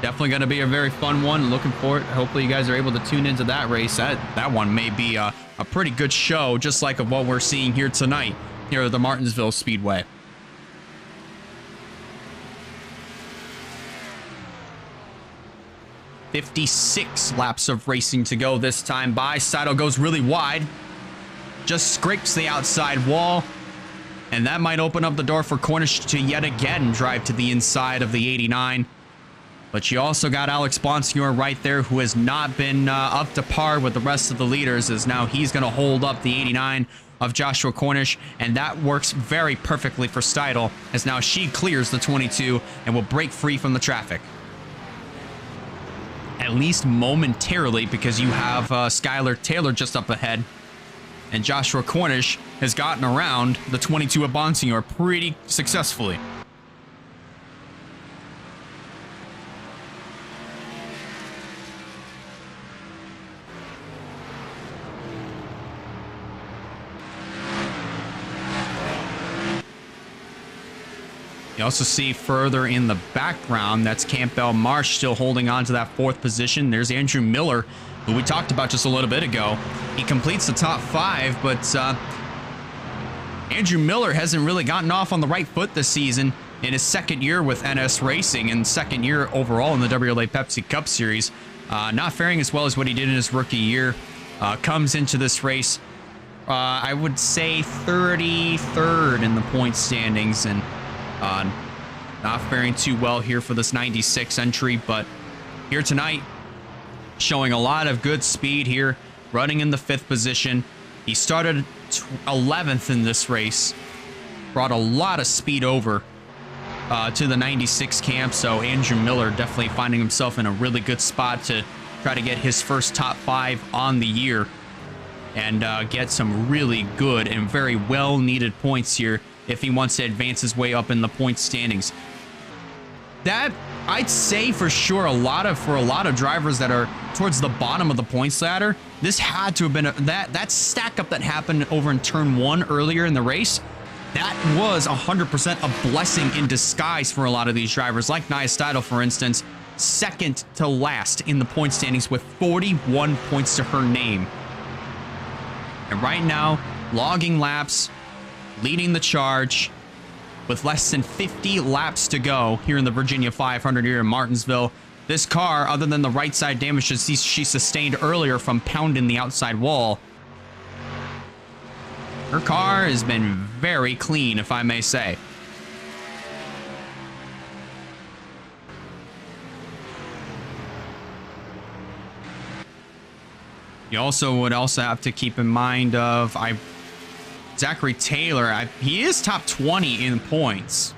Definitely going to be a very fun one. Looking for it. Hopefully you guys are able to tune into that race. That one may be a pretty good show, just like of what we're seeing here tonight here at the Martinsville Speedway. "56 laps of racing to go this time by." Seidel goes really wide. Just scrapes the outside wall. And that might open up the door for Cornish to yet again drive to the inside of the 89. But you also got Alex Bonsignor right there, who has not been up to par with the rest of the leaders, as now he's going to hold up the 89 of Joshua Cornish, and that works very perfectly for Steidl, as now she clears the 22 and will break free from the traffic. At least momentarily, because you have Skylar Taylor just up ahead, and Joshua Cornish has gotten around the 22 of Bonsignor pretty successfully. You also see further in the background, that's Campbell Marsh still holding on to that 4th position. There's Andrew Miller, who we talked about just a little bit ago. He completes the top 5, but Andrew Miller hasn't really gotten off on the right foot this season in his 2nd year with NS Racing and 2nd year overall in the WRLA Pepsi Cup Series. Not faring as well as what he did in his rookie year. Comes into this race, I would say 33rd in the point standings, and not faring too well here for this 96 entry, but here tonight, showing a lot of good speed here, running in the 5th position. He started 11th in this race, brought a lot of speed over to the 96 camp, so Andrew Miller definitely finding himself in a really good spot to try to get his first top 5 on the year and get some really good and very well-needed points here if he wants to advance his way up in the point standings. That, I'd say for sure, for a lot of drivers that are towards the bottom of the points ladder, this had to have been that stack up that happened over in turn 1 earlier in the race. That was 100% a blessing in disguise for a lot of these drivers, like Nia Steidl, for instance, 2nd to last in the point standings with 41 points to her name. And right now, logging laps, leading the charge with less than 50 laps to go here in the Virginia 500 here in Martinsville. This car, other than the right side damage she sustained earlier from pounding the outside wall, her car has been very clean, if I may say. You also would have to keep in mind of Zachary Taylor. He is top 20 in points,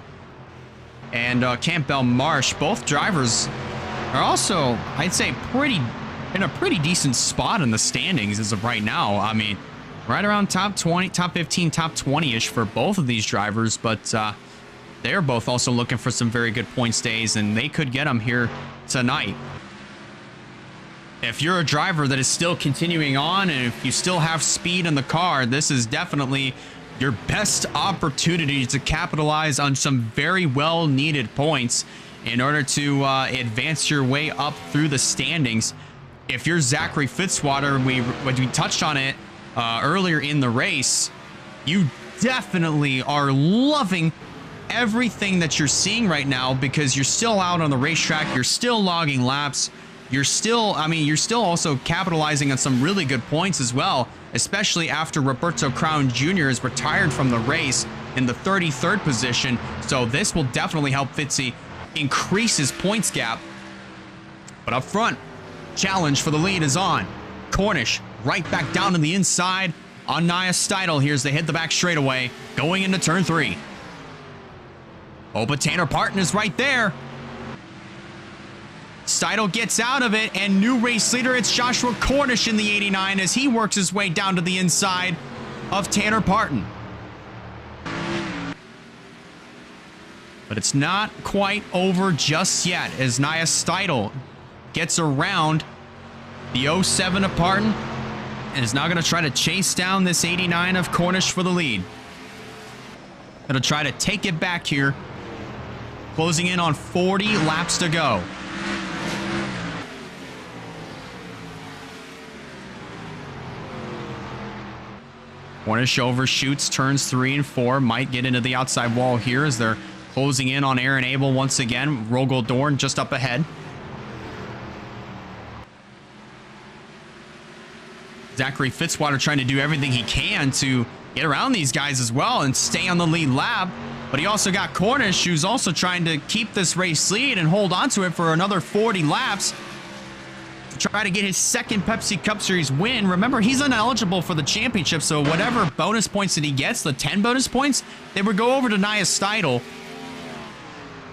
and Campbell Marsh. Both drivers are also, I'd say, in a pretty decent spot in the standings as of right now. I mean, right around top 20, top 15, top 20-ish for both of these drivers, but they're both also looking for some very good points days, and they could get them here tonight. If you're a driver that is still continuing on, and if you still have speed in the car, this is definitely your best opportunity to capitalize on some very well-needed points in order to advance your way up through the standings. If you're Zachary Fitzwater, we touched on it earlier in the race, you definitely are loving everything that you're seeing right now, because you're still out on the racetrack, you're still logging laps, you're still also capitalizing on some really good points as well, especially after Roberto Crown Jr. is retired from the race in the 33rd position. So this will definitely help Fitzy increase his points gap. But up front, challenge for the lead is on. Cornish right back down to the inside on Nia Steidl. Here's the hit the back straightaway going into turn 3. Oh, but Tanner Parton is right there. Steidl gets out of it, and new race leader, it's Joshua Cornish in the 89 as he works his way down to the inside of Tanner Parton. But it's not quite over just yet as Nia Steidl gets around the 07 of Parton and is now going to try to chase down this 89 of Cornish for the lead. Going to try to take it back here, closing in on 40 laps to go. Cornish overshoots turns 3 and 4. Might get into the outside wall here as they're closing in on Aaron Abel once again. Rogel Dorn just up ahead. Zachary Fitzwater trying to do everything he can to get around these guys as well and stay on the lead lap. But he also got Cornish, who's also trying to keep this race lead and hold on to it for another 40 laps to try to get his second Pepsi Cup Series win. Remember, he's ineligible for the championship, so whatever bonus points that he gets, the 10 bonus points, they would go over to Nia Steidl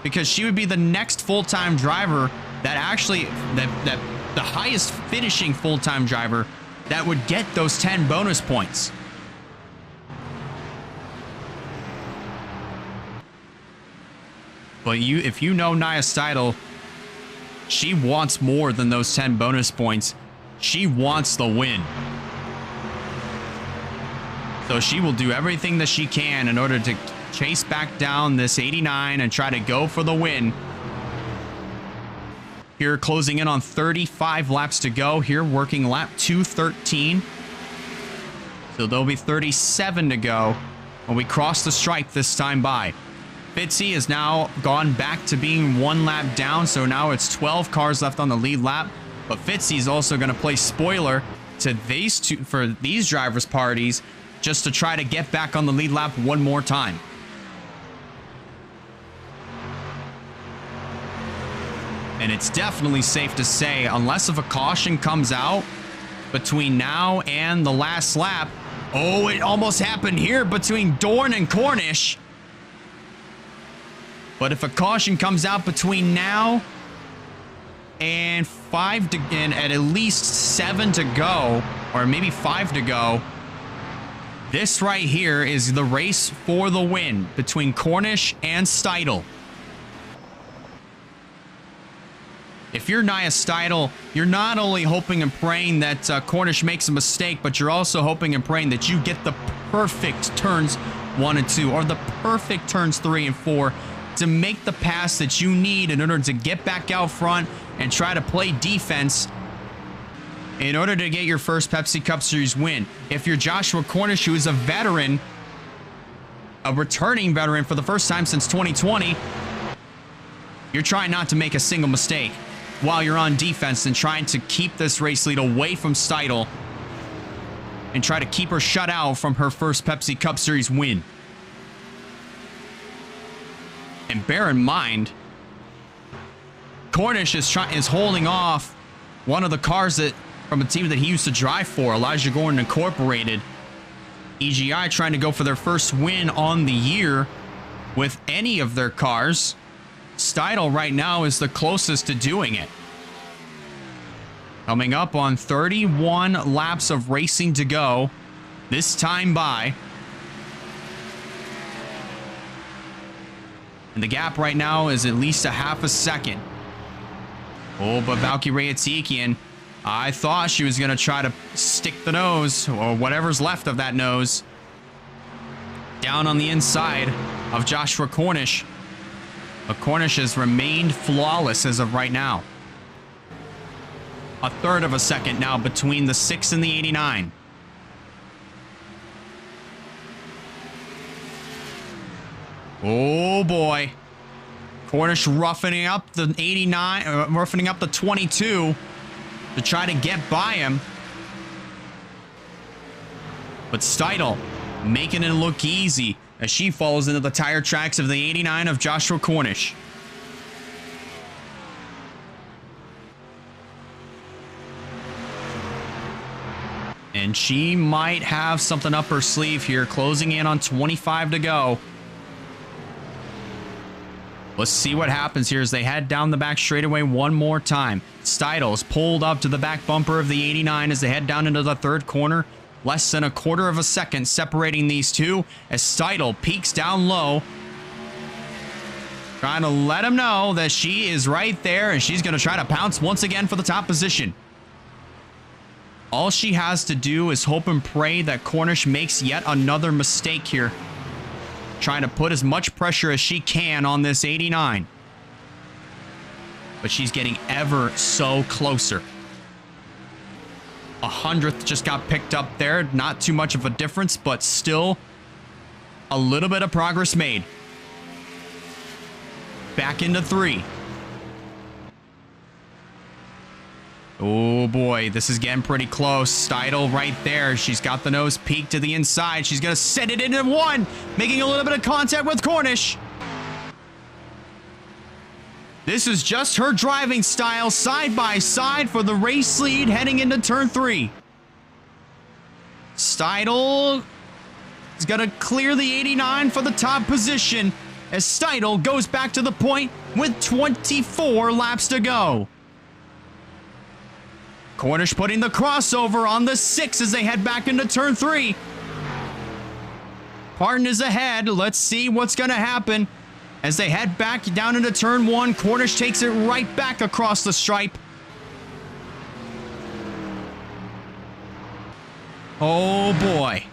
because she would be the next full-time driver that actually, that the highest finishing full-time driver that would get those 10 bonus points. But if you know Nia Steidl, she wants more than those 10 bonus points. She wants the win. So she will do everything that she can in order to chase back down this 89 and try to go for the win. Here, closing in on 35 laps to go. Here, working lap 213. So there'll be 37 to go when we cross the stripe this time by. Fitzy has now gone back to being 1 lap down, so now it's 12 cars left on the lead lap. But Fitzy is also going to play spoiler to these two for these drivers' parties just to try to get back on the lead lap one more time. And it's definitely safe to say, unless if a caution comes out between now and the last lap. Oh, it almost happened here between Dorn and Cornish. But if a caution comes out between now and at least 7 to go, or maybe 5 to go, this right here is the race for the win between Cornish and Steidl. If you're Nia Steidl, you're not only hoping and praying that Cornish makes a mistake, but you're also hoping and praying that you get the perfect turns 1 and 2, or the perfect turns 3 and 4, to make the pass that you need in order to get back out front and try to play defense in order to get your first Pepsi Cup Series win. If you're Joshua Cornish, who is a veteran, a returning veteran for the first time since 2020, you're trying not to make a single mistake while you're on defense and trying to keep this race lead away from Steidl and try to keep her shut out from her first Pepsi Cup Series win. And bear in mind, Cornish is holding off one of the cars that from a team that he used to drive for, Elijah Gordon Incorporated. EGI trying to go for their first win on the year with any of their cars. Steidl right now is the closest to doing it. Coming up on 31 laps of racing to go this time by. And the gap right now is at least a half a second. Oh, but Valkyrie Atikian, I thought she was going to try to stick the nose, or whatever's left of that nose, down on the inside of Joshua Cornish. But Cornish has remained flawless as of right now. A third of a second now between the 6 and the 89. Oh boy. Cornish roughening up the 89, roughening up the 22 to try to get by him. But Steidl making it look easy as she falls into the tire tracks of the 89 of Joshua Cornish. And she might have something up her sleeve here, closing in on 25 to go. Let's see what happens here as they head down the back straightaway one more time. Steidl is pulled up to the back bumper of the 89 as they head down into the third corner. Less than a quarter of a second separating these two as Steidl peaks down low. Trying to let him know that she is right there and she's going to try to pounce once again for the top position. All she has to do is hope and pray that Cornish makes yet another mistake here. Trying to put as much pressure as she can on this 89. But she's getting ever so closer. 100th just got picked up there. Not too much of a difference, but still a little bit of progress made. Back into 3. Oh boy, this is getting pretty close. Steidl right there. She's got the nose peaked to the inside. She's going to send it into 1, making a little bit of contact with Cornish. This is just her driving style, side by side for the race lead heading into turn 3. Steidl is going to clear the 89 for the top position as Steidl goes back to the point with 24 laps to go. Cornish putting the crossover on the 6 as they head back into turn 3. Parton is ahead. Let's see what's going to happen. As they head back down into turn 1, Cornish takes it right back across the stripe. Oh boy.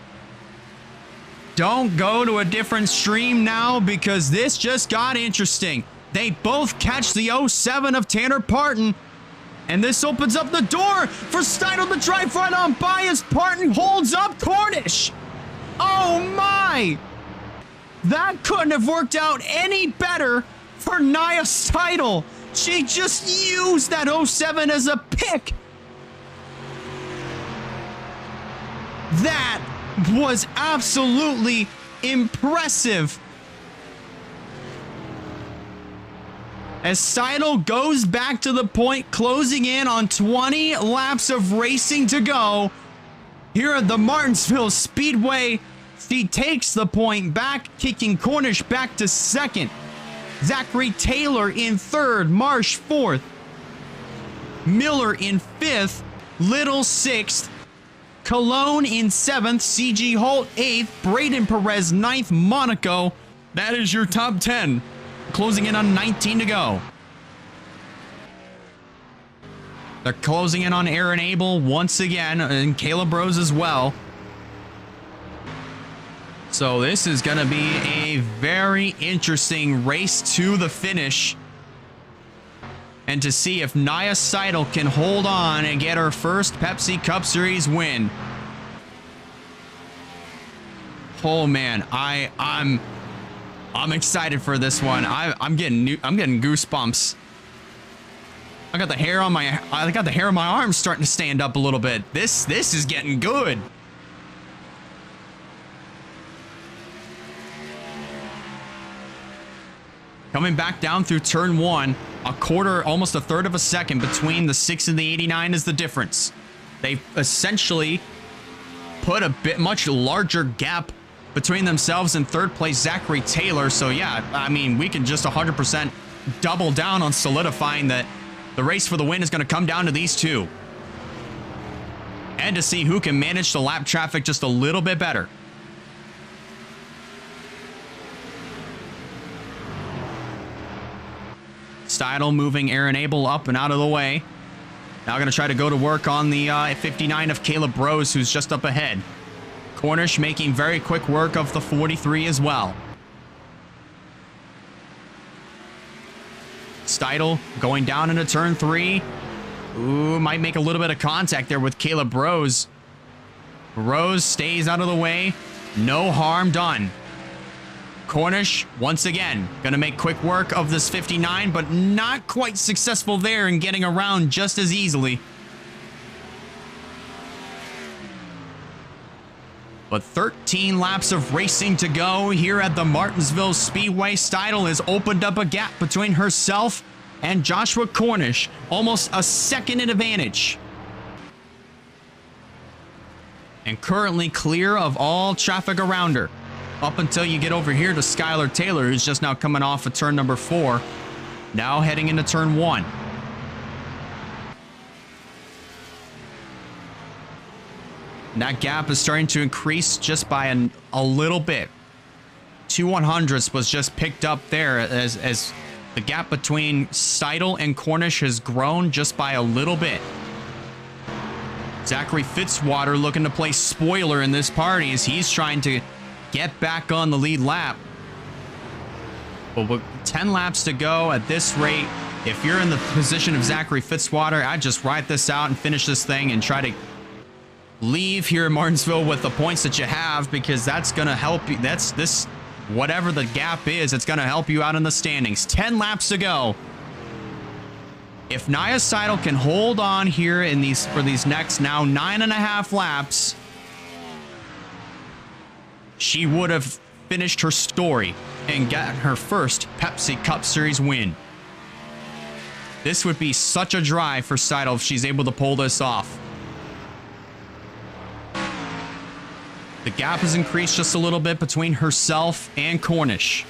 Don't go to a different stream now because this just got interesting. They both catch the 07 of Tanner Parton. And this opens up the door for Steidl to drive right on by as Parton holds up Cornish. Oh my! That couldn't have worked out any better for Nia Steidl. She just used that 07 as a pick. That was absolutely impressive. As Steidl goes back to the point, closing in on 20 laps of racing to go. Here at the Martinsville Speedway, she takes the point back, kicking Cornish back to 2nd. Zachary Taylor in 3rd, Marsh 4th. Miller in 5th, Little 6th. Cologne in 7th, CG Holt 8th, Braden Perez 9th, Monaco. That is your top 10. Closing in on 19 to go. They're closing in on Aaron Abel once again, and Caleb Rose as well. So this is going to be a very interesting race to the finish. And to see if Nia Steidl can hold on and get her first Pepsi Cup Series win. Oh man, I'm excited for this one. I'm getting goosebumps. I got the hair on my arms starting to stand up a little bit. This is getting good. Coming back down through turn 1, a quarter, almost a third of a second between the 6 and the 89 is the difference. They essentially put a much larger gap between themselves and 3rd place Zachary Taylor. So yeah, I mean, we can just 100% double down on solidifying that the race for the win is going to come down to these two. And to see who can manage the lap traffic just a little bit better. Steidl moving Aaron Abel up and out of the way. Now going to try to go to work on the 59 of Caleb Rose, who's just up ahead. Cornish making very quick work of the 43 as well. Steidl going down into turn 3. Ooh, might make a little bit of contact there with Caleb Rose. Rose stays out of the way. No harm done. Cornish, once again, going to make quick work of this 59, but not quite successful there in getting around just as easily. But 13 laps of racing to go here at the Martinsville Speedway. Steidl has opened up a gap between herself and Joshua Cornish. Almost a second in advantage. And currently clear of all traffic around her. Up until you get over here to Skylar Taylor, who's just now coming off of turn number 4. Now heading into turn 1. And that gap is starting to increase just by a little bit. 2 100ths was just picked up there as the gap between Steidl and Cornish has grown just by a little bit. Zachary Fitzwater looking to play spoiler in this party as he's trying to get back on the lead lap. But with 10 laps to go at this rate, if you're in the position of Zachary Fitzwater, I'd just ride this out and finish this thing and try to leave here in Martinsville with the points that you have, because that's going to help you. Whatever the gap is, it's going to help you out in the standings. 10 laps to go. If Nia Seidel can hold on here for these next now 9.5 laps, she would have finished her story and got her first Pepsi Cup Series win. This would be such a drive for Seidel if she's able to pull this off. The gap has increased just a little bit between herself and Cornish.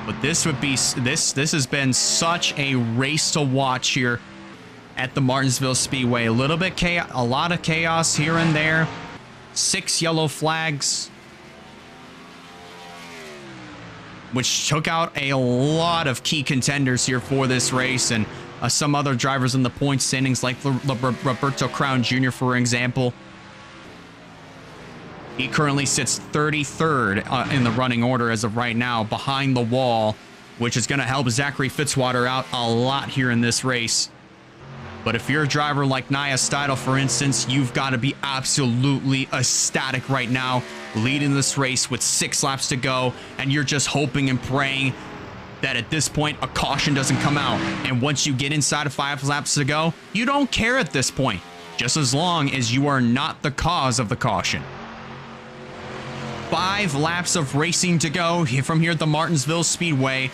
But this has been such a race to watch here at the Martinsville Speedway. A lot of chaos here and there. 6 yellow flags, which took out a lot of key contenders here for this race, and some other drivers in the point standings, like Roberto Crown Jr., for example. He currently sits 33rd in the running order as of right now, behind the wall, which is going to help Zachary Fitzwater out a lot here in this race. But if you're a driver like Nia Seidel, for instance, you've got to be absolutely ecstatic right now, leading this race with 6 laps to go, and you're just hoping and praying that at this point a caution doesn't come out. And once you get inside of 5 laps to go, you don't care at this point, just as long as you are not the cause of the caution. 5 laps of racing to go from here at the Martinsville Speedway,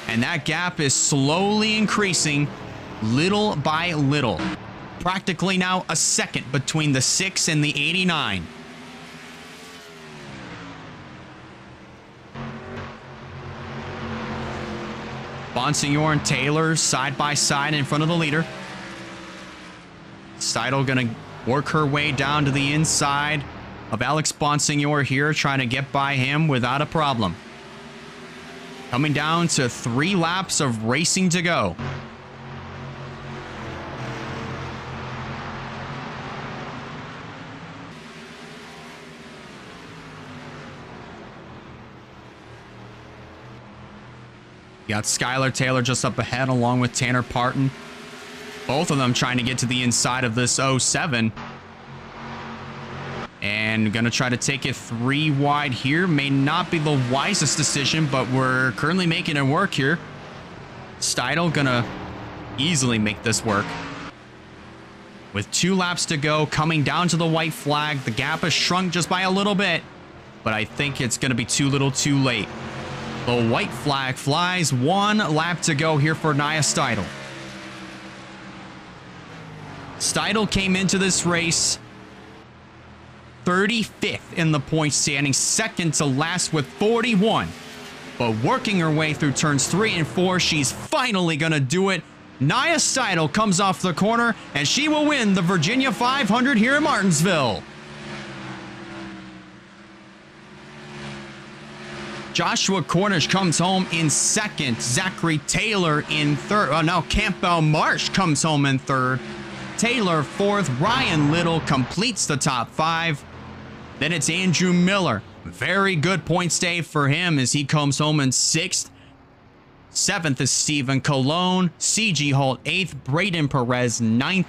and that gap is slowly increasing little by little. Practically now a second between the 6 and the 89. Bonsignor and Taylor side by side in front of the leader. Seidel gonna work her way down to the inside of Alex Bonsignor here, trying to get by him without a problem. Coming down to 3 laps of racing to go. You got Skylar Taylor just up ahead, along with Tanner Parton. Both of them trying to get to the inside of this 07. And going to try to take it 3 wide here. May not be the wisest decision, but we're currently making it work here. Seidel going to easily make this work. With 2 laps to go, coming down to the white flag. The gap has shrunk just by a little bit, but I think it's going to be too little too late. The white flag flies. 1 lap to go here for Nia Seidel. Seidel came into this race 35th in the point standing, second to last with 41. But working her way through turns 3 and 4, she's finally going to do it. Nia Seidel comes off the corner, and she will win the Virginia 500 here in Martinsville. Joshua Cornish comes home in second. Zachary Taylor in third. Now Campbell Marsh comes home in third. Taylor fourth. Ryan Little completes the top 5. Then it's Andrew Miller. Very good points day for him as he comes home in 6th. 7th is Stephen Colon. C.G. Holt 8th. Braden Perez 9th.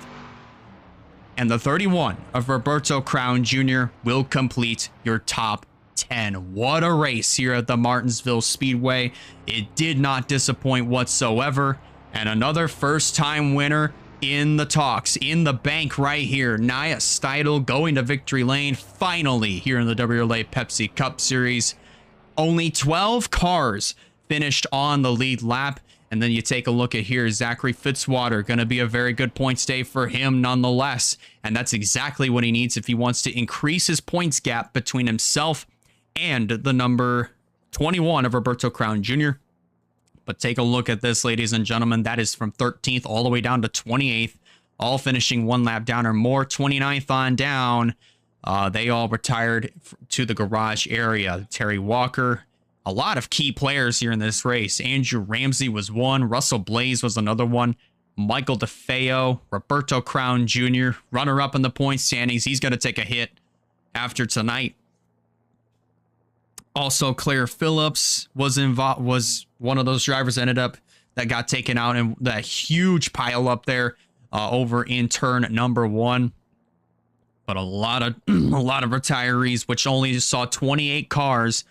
And the 31 of Roberto Crown Jr. will complete your top 10. What a race here at the Martinsville Speedway. It did not disappoint whatsoever. And another first-time winner in the talks, in the bank right here. Nia Seidel going to victory lane finally here in the WRLA Pepsi Cup Series. Only 12 cars finished on the lead lap. And then you take a look at here, Zachary Fitzwater, going to be a very good points day for him nonetheless. And that's exactly what he needs if he wants to increase his points gap between himself and the number 21 of Roberto Crown Jr. But take a look at this, ladies and gentlemen. That is from 13th all the way down to 28th, all finishing 1 lap down or more. 29th on down, they all retired to the garage area. Terry Walker, a lot of key players here in this race. Andrew Ramsey was one. Russell Blaze was another one. Michael DeFeo, Roberto Crown Jr., runner-up in the point standings. He's going to take a hit after tonight. Also, Claire Phillips was one of those drivers that ended up that got taken out in that huge pile up there over in turn number 1. But a lot of retirees, which only saw 28 cars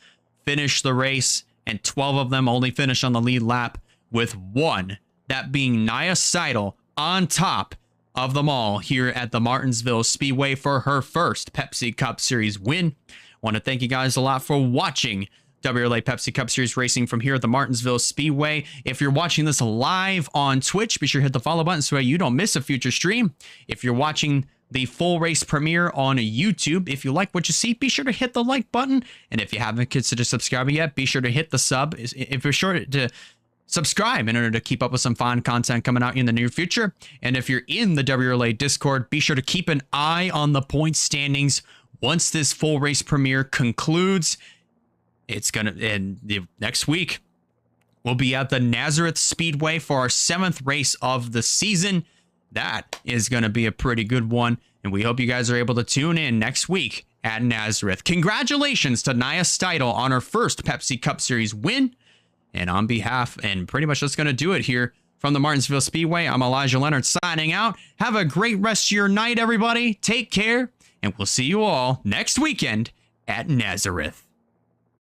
finish the race, and 12 of them only finished on the lead lap, with one, that being Nia Seidel, on top of them all here at the Martinsville Speedway for her first Pepsi Cup Series win. Want to thank you guys a lot for watching WRLA Pepsi Cup Series racing from here at the Martinsville Speedway. If you're watching this live on Twitch, be sure to hit the follow button so you don't miss a future stream. If you're watching the full race premiere on YouTube, if you like what you see, be sure to hit the like button. And if you haven't considered subscribing yet, be sure to hit the sub. If you're sure to subscribe in order to keep up with some fun content coming out in the near future. And if you're in the WRLA Discord, be sure to keep an eye on the point standings once this full race premiere concludes. It's gonna end next week. We'll be at the Nazareth Speedway for our 7th race of the season. That is going to be a pretty good one, and we hope you guys are able to tune in next week at Nazareth. Congratulations to Nia Seidel on her first Pepsi Cup Series win. And on behalf, and pretty much that's going to do it here from the Martinsville Speedway, I'm Elijah Leonard signing out. Have a great rest of your night, everybody. Take care, and we'll see you all next weekend at Nazareth.